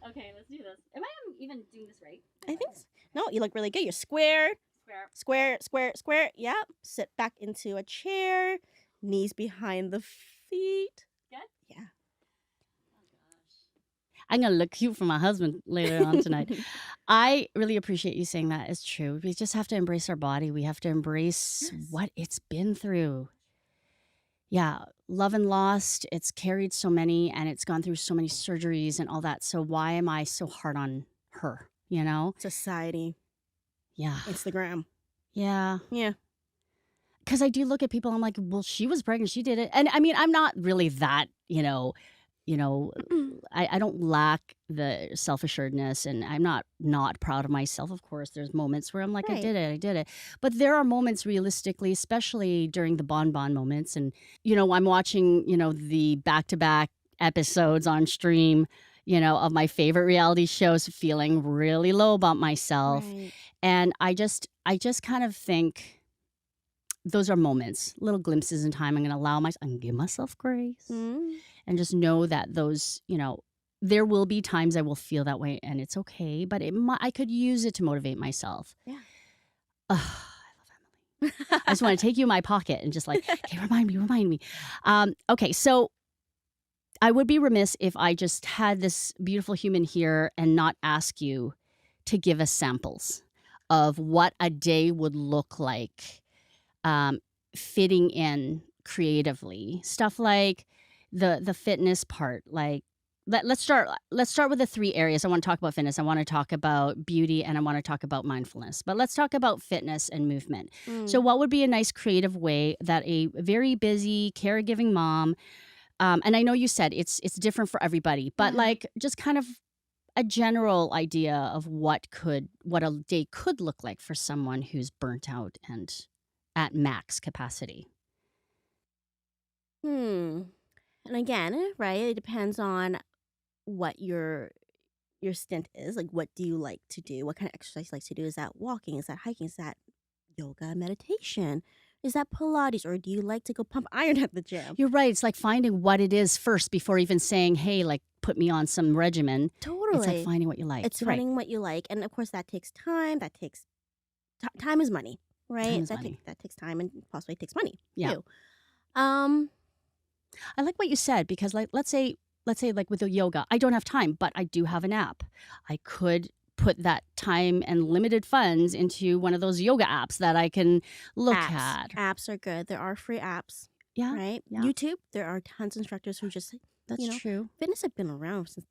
Okay, let's do this. Am I even doing this right? I think so. No, you look really good. You're square. Square. Yep. Sit back into a chair. Knees behind the feet. Good? Yeah. Oh gosh. I'm gonna look cute for my husband later on tonight. I really appreciate you saying that. It's true. We just have to embrace our body. We have to embrace what it's been through. Yeah, love and lost. It's carried so many and it's gone through so many surgeries and all that. So why am I so hard on her? Society. Yeah. Instagram. Yeah. Yeah. Because I do look at people, I'm like, well, she was pregnant, she did it. And I mean, I'm not really that, I don't lack the self-assuredness and I'm not proud of myself. Of course, there's moments where I'm like, Right. I did it. But there are moments realistically, especially during the bonbon moments. And, I'm watching, the back-to-back episodes on stream, of my favorite reality shows, feeling really low about myself. Right. And I just kind of think those are moments, little glimpses in time. I'm going to give myself grace and just know that those, there will be times I will feel that way and it's okay, but I could use it to motivate myself. Yeah. I love Emily. I just want to take you in my pocket and just like, okay, remind me. Okay, so I would be remiss if I just had this beautiful human here and not ask you to give us samples of what a day would look like fitting in creatively. Stuff like the fitness part. Like let's start with the three areas. I want to talk about fitness. I want to talk about beauty, and I want to talk about mindfulness. But let's talk about fitness and movement. So, Mm. what would be a nice creative way that a very busy caregiving mom, and I know you said it's different for everybody, but Yeah. like just kind of a general idea of what a day could look like for someone who's burnt out and at max capacity. And again, right? It depends on what your stint is. Like, what do you like to do? What kind of exercise you like to do? Is that walking? Is that hiking? Is that yoga, meditation? Is that Pilates? Or do you like to go pump iron at the gym? You're right. It's like finding what it is first before even saying, "Hey, like put me on some regimen." It's like Totally. finding what you like. It's You're right. finding what you like, and of course that takes time. Time is money, right? Time is money. That takes time and possibly takes money Yeah. too. Um, I like what you said because, like, let's say like with the yoga, I don't have time, but I do have an app. I could put that time and limited funds into one of those yoga apps that I can look at. apps are good. There are free apps, Yeah, right? yeah. YouTube, there are tons of instructors who just that's know, true. fitness have been around since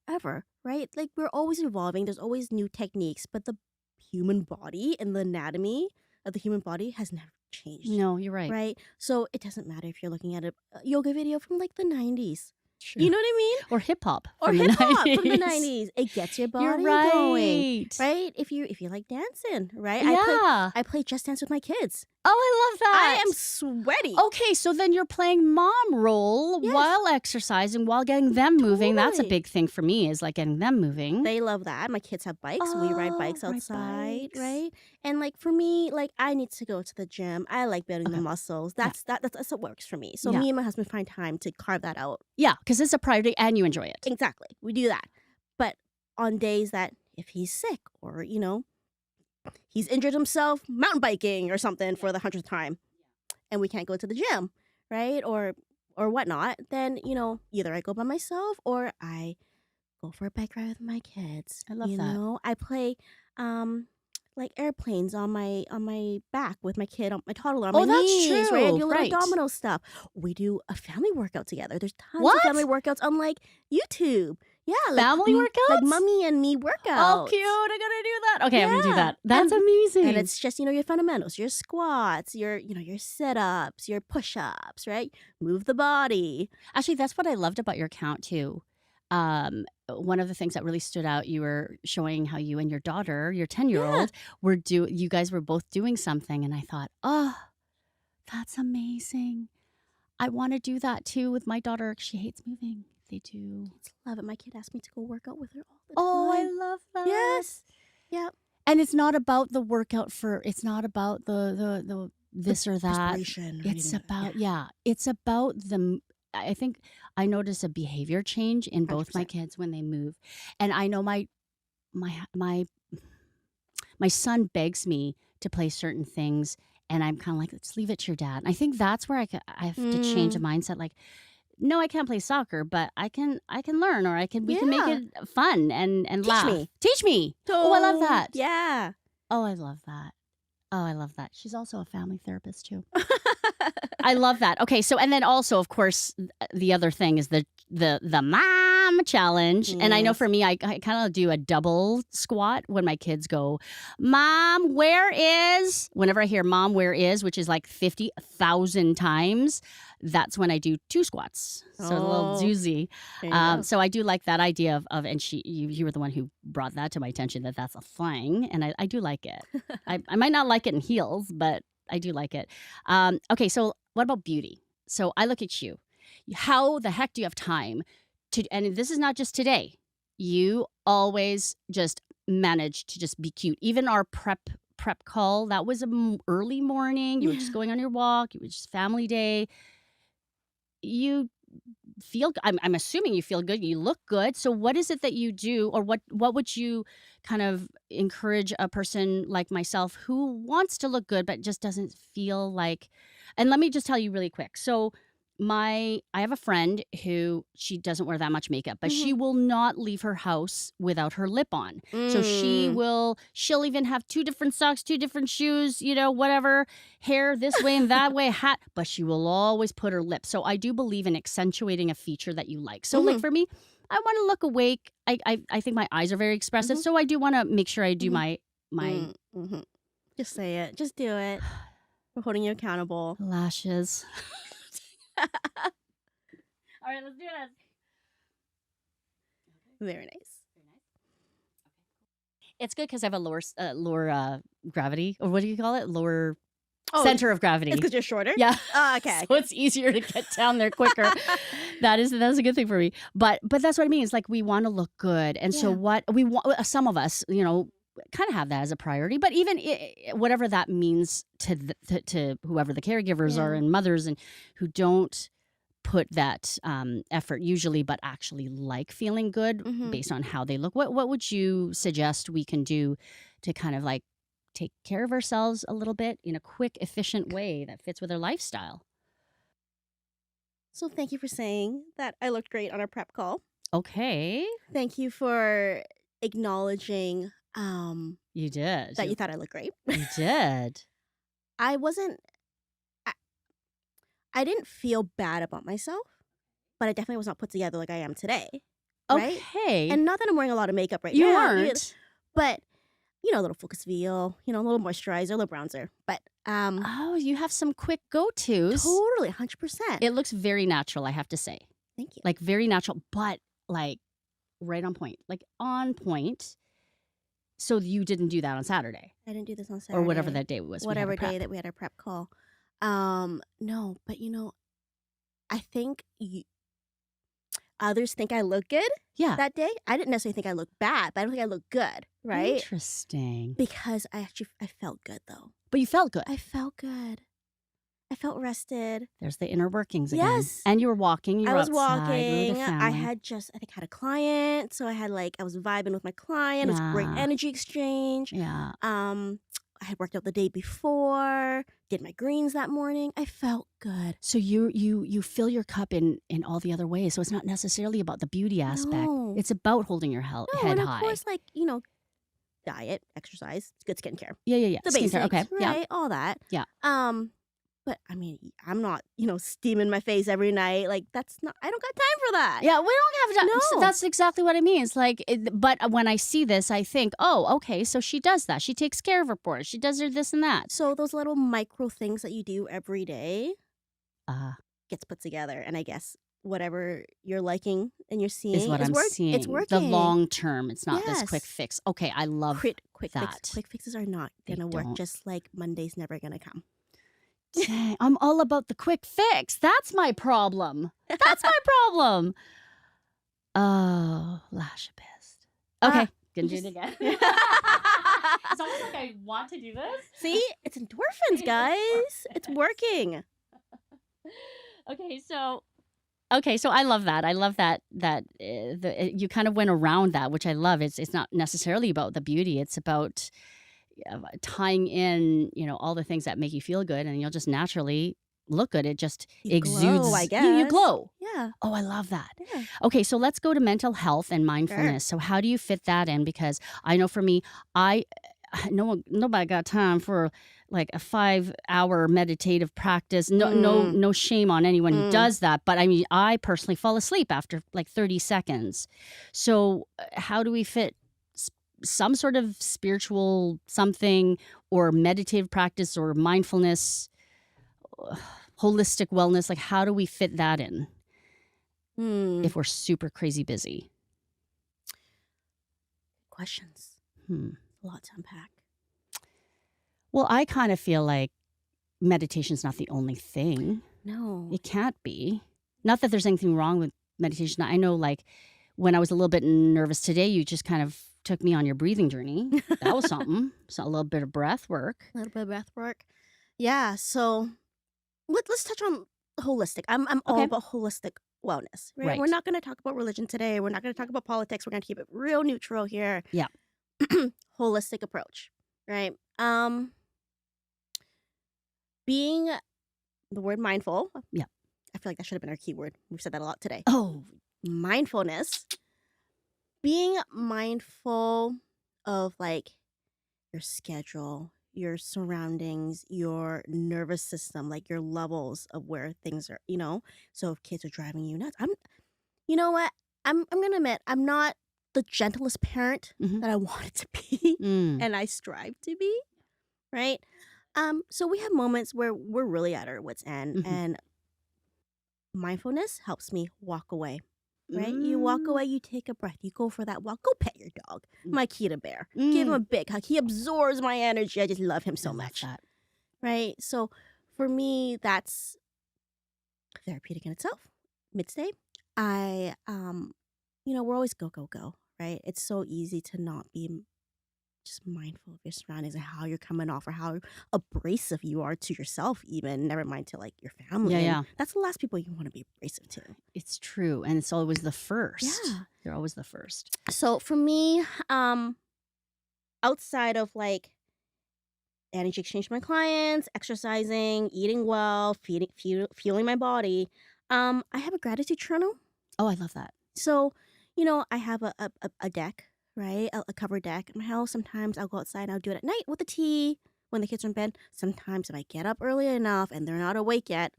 ever, right? Like, we're always evolving. There's always new techniques, but the human body and the anatomy of the human body has never changed. No, you're right. Right? So it doesn't matter if you're looking at a yoga video from like the 90s. True. You know what I mean? Or hip hop. Or from the hip hop 90s. from the 90s. It gets your body You're going. right. Right? If you like dancing, right? Yeah. I play Just Dance with my kids. Oh, I love that. I am sweaty. Okay, so then you're playing mom role Yes. while exercising, while getting them moving. That's a Totally. big thing for me, is like getting them moving. They love that. My kids have bikes. We ride Oh, bikes ride outside, bikes. right? And like, for me, like, I need to go to the gym. I like building the Okay. muscles. Yeah. That's what works for me. So Yeah. me and my husband find time to carve that out. Yeah, because it's a priority and you enjoy it. Exactly. We do that. But on days that, if he's sick or, he's injured himself mountain biking or something for the 100th time, and we can't go to the gym, right? Or whatnot, then, either I go by myself or I go for a bike ride with my kids. I love that. I play like airplanes on my back with my kid, on my toddler on Oh, my that's knees, right? I true. do little Right. domino stuff. We do a family workout together. There's tons What? of family workouts on like YouTube. Yeah, like Family like workouts? mommy and me Oh, workouts. cute. I gotta do that. Okay, I'm gonna do Yeah. that. That's And- amazing. And it's just, your fundamentals, your squats, your sit-ups, your push-ups, right? Move the body. Actually, that's what I loved about your account too. One of the things that really stood out, you were showing how you and your daughter, your 10-year-old, you guys were both doing something, and I thought, oh, that's amazing. I want to do that too with my daughter. She hates moving. They do. Kids love it. My kid asked me to go work out with her all the Oh, I time. love that. Yes. Yeah. And it's not about the workout it's not about the this or that. Respiration or It's anything. about it's about I think I notice a behavior change in both my 100%. kids when they move. And I know my son begs me to play certain things, and I'm kind of like, let's leave it to your dad. And I think that's where I have to change the mindset. Like, no, I can't play soccer, but I can learn, or we can make Yeah. it fun and Teach laugh. me. Teach me. Oh, I love that. Yeah. Oh, I love that. Oh, I love that. She's also a family therapist too. I love that. Okay, so and then also, of course, the other thing is the mom challenge. And I know Yes. for me, I kind of do a double squat when my kids go, "Mom, where is?" Whenever I hear "Mom, where is," which is like 50,000 times, that's when I do 2 squats. So a little Oh. doozy. There you go. So I do like that idea of and you were the one who brought that to my attention, that's a thing, and I do like it. I might not like it in heels, but I do like it. Okay, so what about beauty? So I look at you. How the heck do you have time to? And this is not just today. You always just manage to just be cute. Even our prep call, that was early morning. You were just going on your walk. It was just family day. You feel. I'm assuming you feel good. You look good. So what is it that you do, or what would you kind of encourage a person like myself who wants to look good but just doesn't feel like? And let me just tell you really quick. So I have a friend who she doesn't wear that much makeup, but she Mhm. will not leave her house without her lip on. So Mm. she'll even have 2 different socks, 2 different shoes, whatever, hair this way and that way, hat, but she will always put her lip. So I do believe in accentuating a feature that you like. So like Mhm. for me, I want to look awake. I think my eyes are very expressive, Mhm. so I do want to make sure I do Mhm. my Mhm. Just say it. Just do it. We're holding you accountable. lashes. All right, let's do this. Very nice. It's good because I have a lower gravity, or what do you call it? Lower Oh, center of it's gravity. because you're shorter? Yeah. Oh, okay. So it's easier to get down there quicker. That's a good thing for me. But that's what I mean. It's like we want to look good, and so Yeah. what we want. Some of us, kind of have that as a priority. But even whatever that means to whoever the caregivers are Yeah. and mothers and who don't put that effort usually, but actually like feeling good Mhm. based on how they look. What would you suggest we can do to kind of like take care of ourselves a little bit in a quick, efficient way that fits with our lifestyle? So thank you for saying that I looked great on our prep call. Okay, Thank you for acknowledging you did. that you thought I looked great. You did. I wasn't I, I didn't feel bad about myself, but I definitely was not put together like I am today. Right? Okay, And not that I'm wearing a lot of makeup right you now. aren't. But a little focus veil, a little moisturizer, a little bronzer. But Oh, you have some quick go-tos. totally 100%. It looks very natural, I have to say. Thank you. Like very natural, but like right on point. Like on point. So you didn't do that on Saturday I didn't do this on Saturday. or whatever that day was. Whatever day that we had our prep call. No, but I think others think I look good Yeah. that day. I didn't necessarily think I looked bad, but I don't think I looked good, right? Interesting. Because I felt good though. But you felt good. I felt good. I felt rested. There's the inner workings again. Yes. And you were walking. You I were was outside. You were walking. with the I family. had a client, so I was vibing with my client. It was a great Yeah. energy exchange. Yeah. I had worked out the day before, did my greens that morning. I felt good. So you fill your cup in all the other ways. So it's not necessarily about the beauty aspect. No. It's about holding your No, head and of high. course, diet, exercise, good skincare. Yeah. The Skincare. basics, Okay. Yeah. right? All that. Yeah. But I mean, I'm not, steaming my face every night. Like I don't got time for that. Yeah, we don't have to. So No. that's exactly what I mean. It's like, but when I see this, I think, oh, okay, so she does that. She takes care of her porridge. She does her this and that. So those little micro things that you do every day Gets gets put together, and I guess whatever you're liking and you're seeing is what I'm seeing. It's working. The long term. It's not this quick Yes. fix. Okay, I love quick that. Quick fixes are not They gonna work. don't. Just like Monday's never gonna come. Dang, I'm all about the quick fix. That's my problem. That's my problem. Oh, lash pissed. Okay, gonna do it again. It's almost like I want to do this. See, it's endorphins, guys. It's working. Okay, so I love that. I love that you kind of went around that, which I love. It's not necessarily about the beauty. It's about tying in, all the things that make you feel good, and you'll just naturally look good. It just You exudes. glow, I You guess. glow. Yeah. Oh, I love that. Yeah. Okay, so let's go to mental health and mindfulness. So how do you fit that in? Because I know for me, nobody got time for like a 5-hour meditative practice. No shame on anyone who does that. But I mean, I personally fall asleep after like 30 seconds. So how do we fit some sort of spiritual something or meditative practice or mindfulness, holistic wellness? Like, how do we fit that in if we're super crazy busy? Questions. A lot to unpack. Well, I kind of feel like meditation's not the only thing. No. It can't be. Not that there's anything wrong with meditation. I know, like, when I was a little bit nervous today, you just kind of took me on your breathing journey. That was something. So a little bit of breath work. A little bit of breath work. Yeah. So let's touch on holistic. I'm all Okay. about holistic wellness. Right. We're Right. not going to talk about religion today. We're not going to talk about politics. We're going to keep it real neutral here. Yeah. Holistic approach. Right. Being the word mindful. Yeah. I feel like that should have been our keyword. We've said that a lot today. Oh, Mindfulness. Being mindful of like your schedule, your surroundings, your nervous system, like your levels of where things are, So if kids are driving you nuts, you know what? I'm gonna admit I'm not the gentlest parent Mhm. that I wanted to be, Mm. and I strive to be, right? So we have moments where we're really at our wits' end, Mhm. and mindfulness helps me walk away. Right? You walk away, you take a breath, you go for that walk. Go pet your dog, my Kita bear. Give him a big hug. He absorbs my energy. I just love him so I love much. that. Right? So for me, that's therapeutic in itself. Midday, we're always go, go, go, right? It's so easy to not be just mindful of your surroundings and how you're coming off or how abrasive you are to yourself even, never mind to like your family. Yeah, And yeah. that's the last people you want to be abrasive to. It's true. And it's always the first. Yeah. They're always the first. So for me, outside of like energy exchange with my clients, exercising, eating well, fueling my body, I have a gratitude journal. Oh, I love that. So, I have a deck, right? A covered deck at my house. Sometimes I'll go outside and I'll do it at night with the tea when the kids are in bed. Sometimes if I get up early enough and they're not awake yet,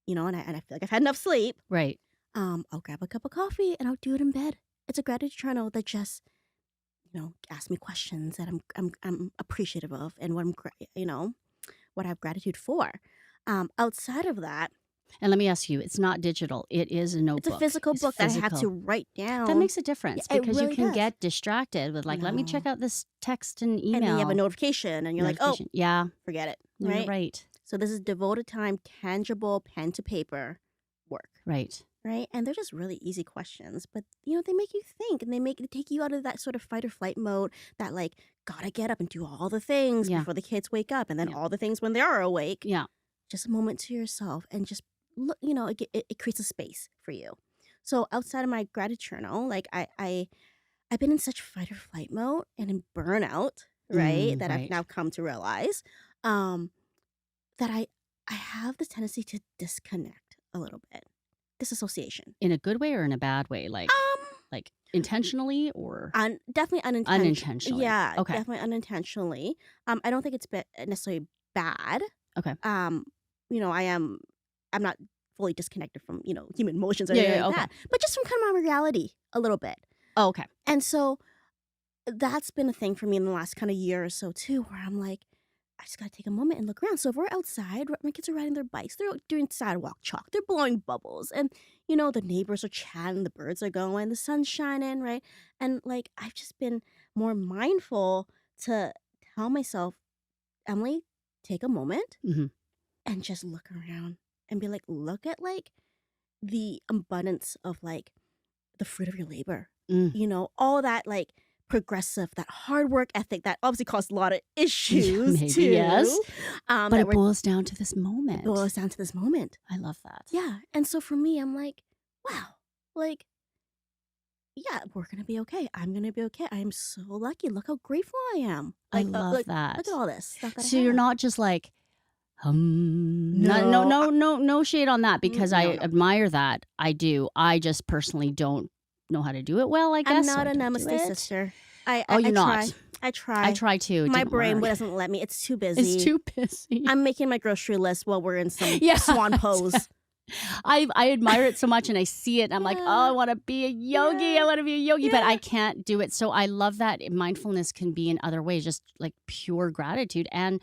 and I feel like I've had enough sleep, Right. I'll grab a cup of coffee and I'll do it in bed. It's a gratitude journal that just ask me questions that I'm appreciative of and what I have gratitude for. Outside of that, And let me ask you, it's not digital. It is a notebook. it's a physical book that I have to physical. write down. That makes a difference Yeah, it because you really can does. get distracted with like, let me check No. out this text and email. And then you have a notification and you're like, oh, notification. Yeah, forget it. no, Right? you're right. So this is devoted time, tangible, pen to paper work. Right. Right? And they're just really easy questions, but they make you think and they take you out of that sort of fight or flight mode that like gotta get up and do all the things Yeah. before the kids wake up and then Yeah. all the things when they are awake. Yeah. Just a moment to yourself and just look, it creates a space for you. So outside of my gratitude journal, like I've been in such fight or flight mode and in burnout, right? That I've right. now come to realize that I have the tendency to disconnect a little bit. Disassociation. In a good way or in a bad way? Like intentionally or Definitely unintentionally? Yeah, Okay. definitely unintentionally. I don't think it's necessarily bad. Okay. I'm not fully disconnected from, human emotions or Yeah, anything yeah, like okay. that. But just from kind of my reality a little bit. Oh, okay. And so that's been a thing for me in the last kind of year or so too, where I'm like, I just gotta take a moment and look around. So if we're outside, my kids are riding their bikes, they're doing sidewalk chalk, they're blowing bubbles, and the neighbors are chatting, the birds are going, the sun's shining, right? And like I've just been more mindful to tell myself, Emily, take a moment hmm and just look around and be like, look at like the abundance of like the fruit of your labor. All that like progressive, that hard work ethic that obviously caused a lot of issues Maybe, too. yes. But that it boils down to this moment. boils down to this moment. I love that. Yeah. And so for me, I'm like, wow, like, yeah, we're going to be okay. I'm going to be okay. I am so lucky. Look how grateful I am. I Like, love that. Look at all this stuff that I So you're have. not just like, No, no shade on that because I no. admire that. I do. I just personally don't know how to do it well, I guess. I'm so not I a don't do namaste it. sister. Oh, I you're try. not. I try. I try to. It My didn't brain work. doesn't let me. It's too busy. It's too busy. I'm making my grocery list while we're in some Yeah. swan pose. I admire it so much and I see it and I'm like, oh, I want to be a yogi. Yeah. I want to be a yogi, but Yeah. I can't do it. So I love that mindfulness can be in other ways, just like pure gratitude. And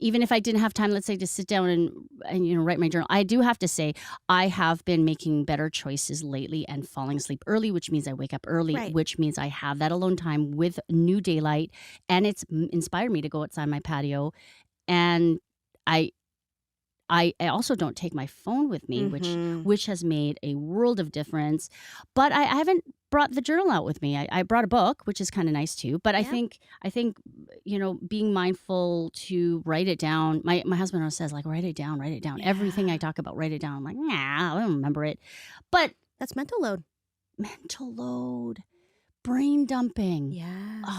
even if I didn't have time, let's say, to sit down and write my journal, I do have to say I have been making better choices lately and falling asleep early, which means I wake up early, Right. which means I have that alone time with new daylight. And it's inspired me to go outside my patio. And I also don't take my phone with me, Mhm. which has made a world of difference. But I haven't brought the journal out with me. I brought a book, which is kind of nice too. But I Yeah. think being mindful to write it down. My husband always says like write it down. Everything I Yeah. talk about, write it down. I'm like, nah, I don't remember it. But That's mental load. mental load, brain dumping. Yes. Oh,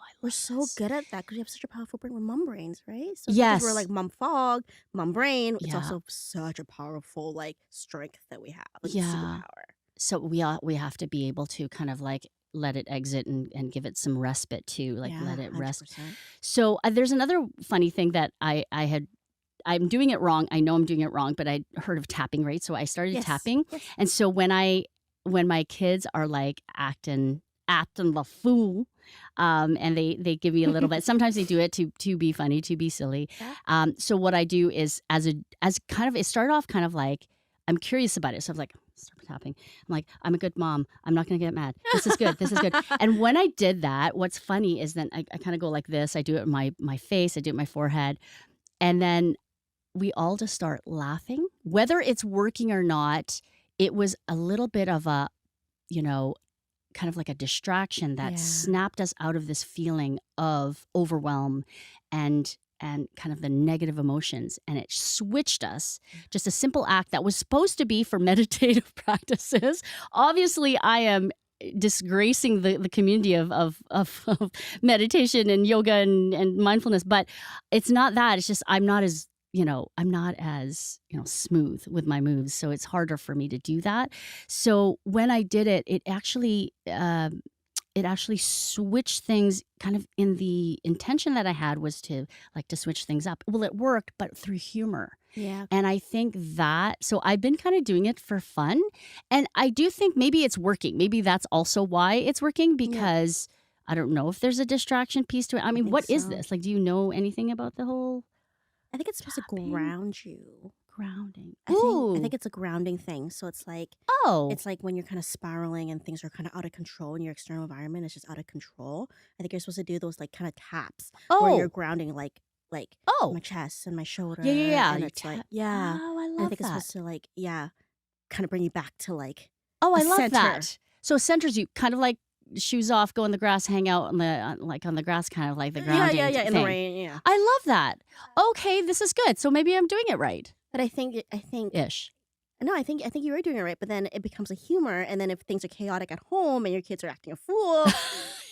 I We're so good at that because we have such a powerful brain. We're mum brains, right? So because we're Yes. like mum fog, mum brain, it's Yeah. also such a powerful like strength that we have, like Yeah. superpower. So we have to be able to kind of like let it exit and give it some respite too, like Yeah, let it rest. 100%. So there's another funny thing that I'm doing it wrong. I know I'm doing it wrong, but I heard of tapping, right? So I started Yes. tapping, Yes. and so when my kids are like acting the fool, and they give me a little bit. Sometimes they do it to be funny, to be silly. Yeah. So what I do is as kind of, it started off kind of like I'm curious about it. So I'm like, start tapping. I'm like, I'm a good mom. I'm not gonna get mad. This is good. This is good. And when I did that, what's funny is then I kind of go like this. I do it in my face. I do it in my forehead, and then we all just start laughing. Whether it's working or not, it was a little bit of a, you know, kind of like a distraction that Yeah. snapped us out of this feeling of overwhelm and kind of the negative emotions, and it switched us. Just a simple act that was supposed to be for meditative practices. Obviously, I am disgracing the community of meditation and yoga and mindfulness, but it's not that. It's just I'm not as smooth with my moves, so it's harder for me to do that. So when I did it, it actually switched things. Kind of in the intention that I had was to switch things up. Well, it worked, but through humor. Yeah. And I think that, so I've been kind of doing it for fun. And I do think maybe it's working. Maybe that's also why it's working, because I don't know if there's a distraction piece to it. I mean, think what is so. this? Like, do you know anything about the whole I think it's supposed to tapping? ground you. Grounding? I Ooh. think it's a grounding thing. So it's like Oh. it's like when you're kind of spiraling and things are kind of out of control in your external environment, it's just out of control. I think you're supposed to do those like kind of taps where you're Oh. grounding like Oh. my chest and my shoulder. Yeah. And You it's like, tap. yeah. Oh, I And I love think it's that. supposed to like, kind of bring you back to like Oh, a I love center. that. So it centers you, kind of like shoes off, go in the grass, hang out on the grass, kind of like the grounding Yeah, in the thing. rain, yeah. I love that. Okay, this is good. So maybe I'm doing it right. But I think Ish. no, I think you are doing it right. But then it becomes a humor, and then if things are chaotic at home and your kids are acting a fool,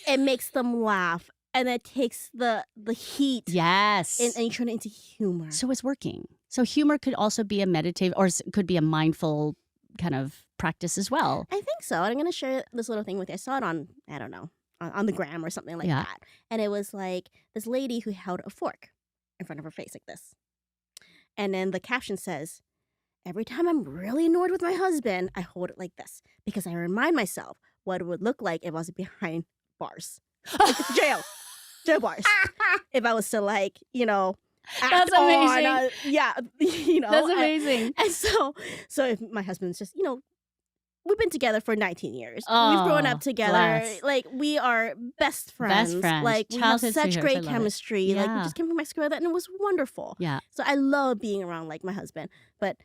it makes them laugh, and it takes the heat Yes. and you turn it into humor. So it's working. So humor could also be a meditative, or could be a mindful kind of practice as well. I think so. And I'm gonna share this little thing with you. I saw it on, I don't know, on the gram or something like Yeah. that. And it was like this lady who held a fork in front of her face like this. And then the caption says, "Every time I'm really annoyed with my husband, I hold it like this because I remind myself what it would look like if I was behind bars. Like jail bars. If I was to like, act That's amazing. on, That's amazing. And so if my husband's just, we've been together for 19 years. We've Oh, grown up together. bless. Like, we are best friends. friends. Like, we have Childhood such sweethearts. I great love it. chemistry. Like, we Yeah. just came from Mexico together, and it was wonderful. Yeah. So I love being around, like, my husband. But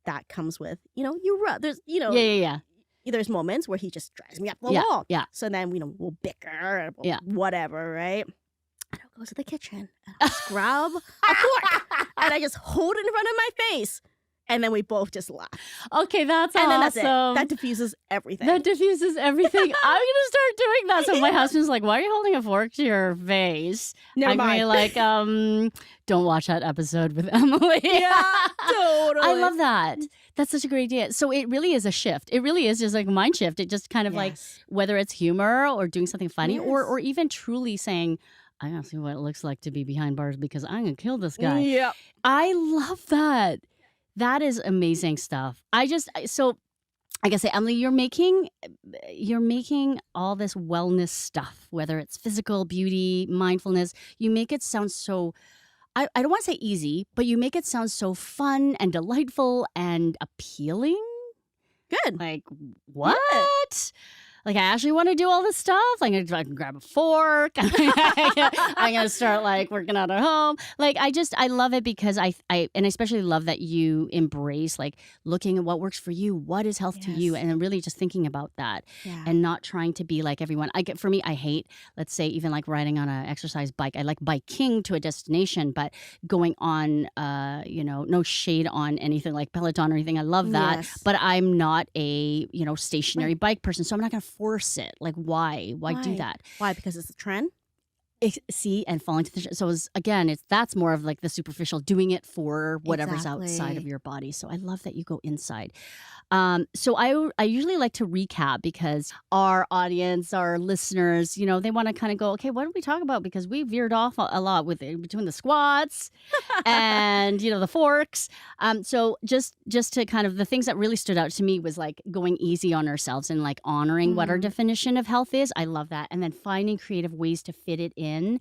that comes with, there's, Yeah. there's moments where he just drives me up the Yeah. wall. Yeah. So then, we'll bicker, or Yeah. whatever, right? And I'll go to the kitchen, and I'll just grab a fork, and I just hold it in front of my face. And then we both just laugh. Okay, that's And then awesome. that's it. That diffuses everything. That diffuses everything. I'm gonna start doing that. So my husband's like, "Why are you holding a fork to your face?" Never I'm gonna be mind. like, "Don't watch that episode with Emily." Yeah, totally. I love that. That's such a great idea. So it really is a shift. It really is just like a mind shift. It just kind of like, Yes. whether it's humor or doing something funny, Yes. or even truly saying, "I gotta see what it looks like to be behind bars because I'm gonna kill this guy." Yep. I love that. That is amazing stuff. So I gotta say, Emily, you're making all this wellness stuff, whether it's physical, beauty, mindfulness. You make it sound so, I don't want to say easy, but you make it sound so fun and delightful and appealing. Good. Like, what? Like, I actually want to do all this stuff. Like, I can grab a fork. I'm going to start, like, working out at home. Like, I love it because I especially love that you embrace, like, looking at what works for you, what is health to you, Yes. and then really just thinking about that Yeah. and not trying to be like everyone. For me, I hate, let's say, even like riding on an exercise bike. I like biking to a destination, but going on, no shade on anything like Peloton or anything. I love that. Yes. But I'm not a, stationary bike person, so I'm not going to force it. Like, why? Why do Why? that? Why? Because it's a trend? See, and falling to the so that's more of like the superficial, doing it for whatever's outside of Exactly. your body. So I love that you go inside. So I usually like to recap because our audience, our listeners, they want to kind of go, okay, what did we talk about? Because we veered off a lot with between the squats and the forks. So just to kind of the things that really stood out to me was like going easy on ourselves and like honoring what our Mm. definition of health is. I love that, and then finding creative ways to fit it in.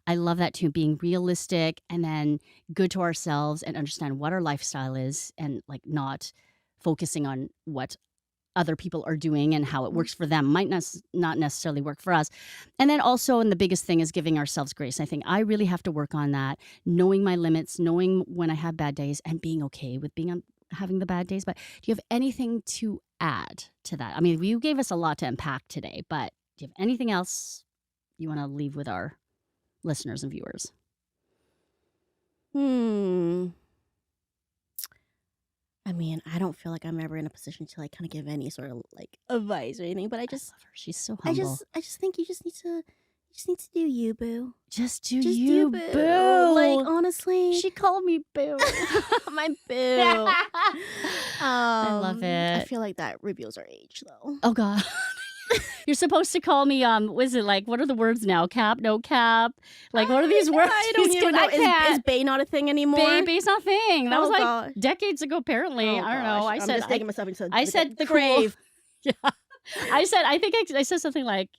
I love that too. Being realistic and then good to ourselves and understand what our lifestyle is, and like not focusing on what other people are doing and how it Mm. works for them might not necessarily work for us. And then also, and the biggest thing is giving ourselves grace. I think I really have to work on that, knowing my limits, knowing when I have bad days, and being okay with having the bad days. But do you have anything to add to that? I mean, you gave us a lot to unpack today, but do you have anything else you want to leave with our listeners and viewers? Hmm. I mean, I don't feel like I'm ever in a position to like kind of give any sort of like advice or anything, but I I just love her. She's so I humble. just think you just need to do you, boo. Just do Just you, do boo. boo. Like honestly, She called me boo. my boo. I love I it. feel like that reveals our age though. Oh God. You're supposed to call me was it like, what are the words now? Cap, no cap? Like, what are these words? I don't He's even kidding. know. I Is can't. Bay not a thing anymore? Baby's not a thing. That was Oh, like gosh. decades ago, apparently. Oh, I don't know. gosh. I'm just taking myself into I said the cool. grave. Yeah. I think I said something like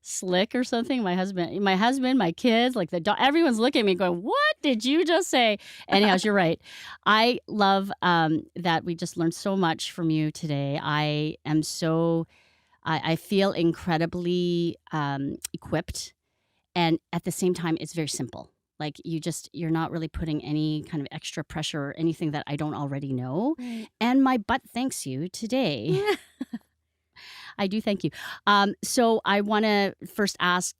slick or something. My husband, my kids, like the dog, everyone's looking at me going, what did you just say? Anyhow, you're right. I love that we just learned so much from you today. I feel incredibly equipped, and at the same time, it's very simple. Like you're not really putting any kind of extra pressure or anything that I don't already know. Right. And my butt thanks you today. I do thank you. So I want to first ask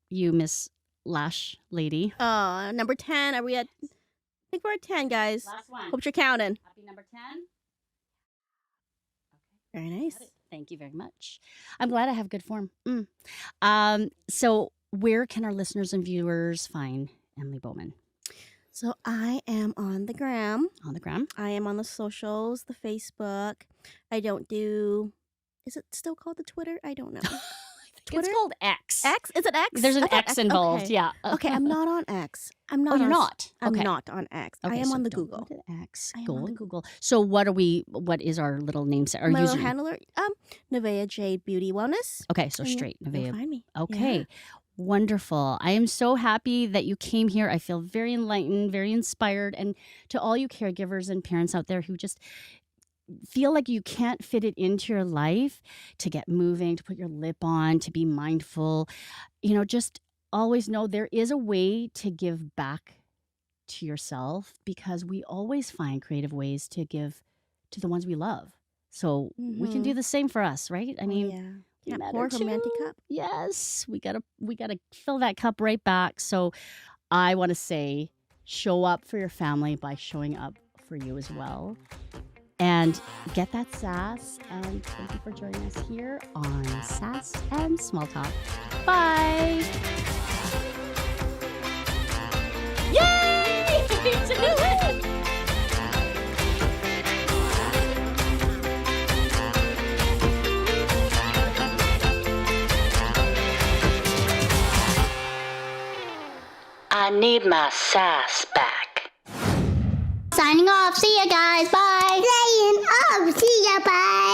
you, Miss Lash Lady. Number 10. Are we at? I think we're at 10, guys. Last one. Hope you're counting. Happy number 10. Very nice. Thank you very much. I'm glad I have good form. So where can our listeners and viewers find Emily Bowman? So I am on the gram. On the gram? I am on the socials, the Facebook. I don't do. Is it still called the Twitter? I don't know. Twitter? It's called X. X? Is it X? There's an I thought X involved. Okay. Yeah. Okay, I'm not on X. I'm not. Oh, you're on, not? I'm Okay. not on X. I Okay, am so on the don't Google. go to X. I am Go on on the Google. So what is our little namesake? Our My little username? handler, Nevaeh Jade Beauty Wellness. Okay, so And you'll- straight. You'll Nevaeh. find me. Okay. Yeah. Wonderful. I am so happy that you came here. I feel very enlightened, very inspired. And to all you caregivers and parents out there who just feel like you can't fit it into your life, to get moving, to put your lip on, to be mindful, just always know there is a way to give back to yourself, because we always find creative ways to give to the ones we love. So we can do the same for us, right? I mean, yeah. we Can't matter pour from an empty too. cup. Yes, we gotta fill that cup right back. So I want to say, show up for your family by showing up for you as well, and get that sass. And thank you for joining us here on Sass and Small Talk. Bye. Yay! We did it! I need my sass back. Signing off. See ya, guys. Bye. Signing off. See ya. Bye.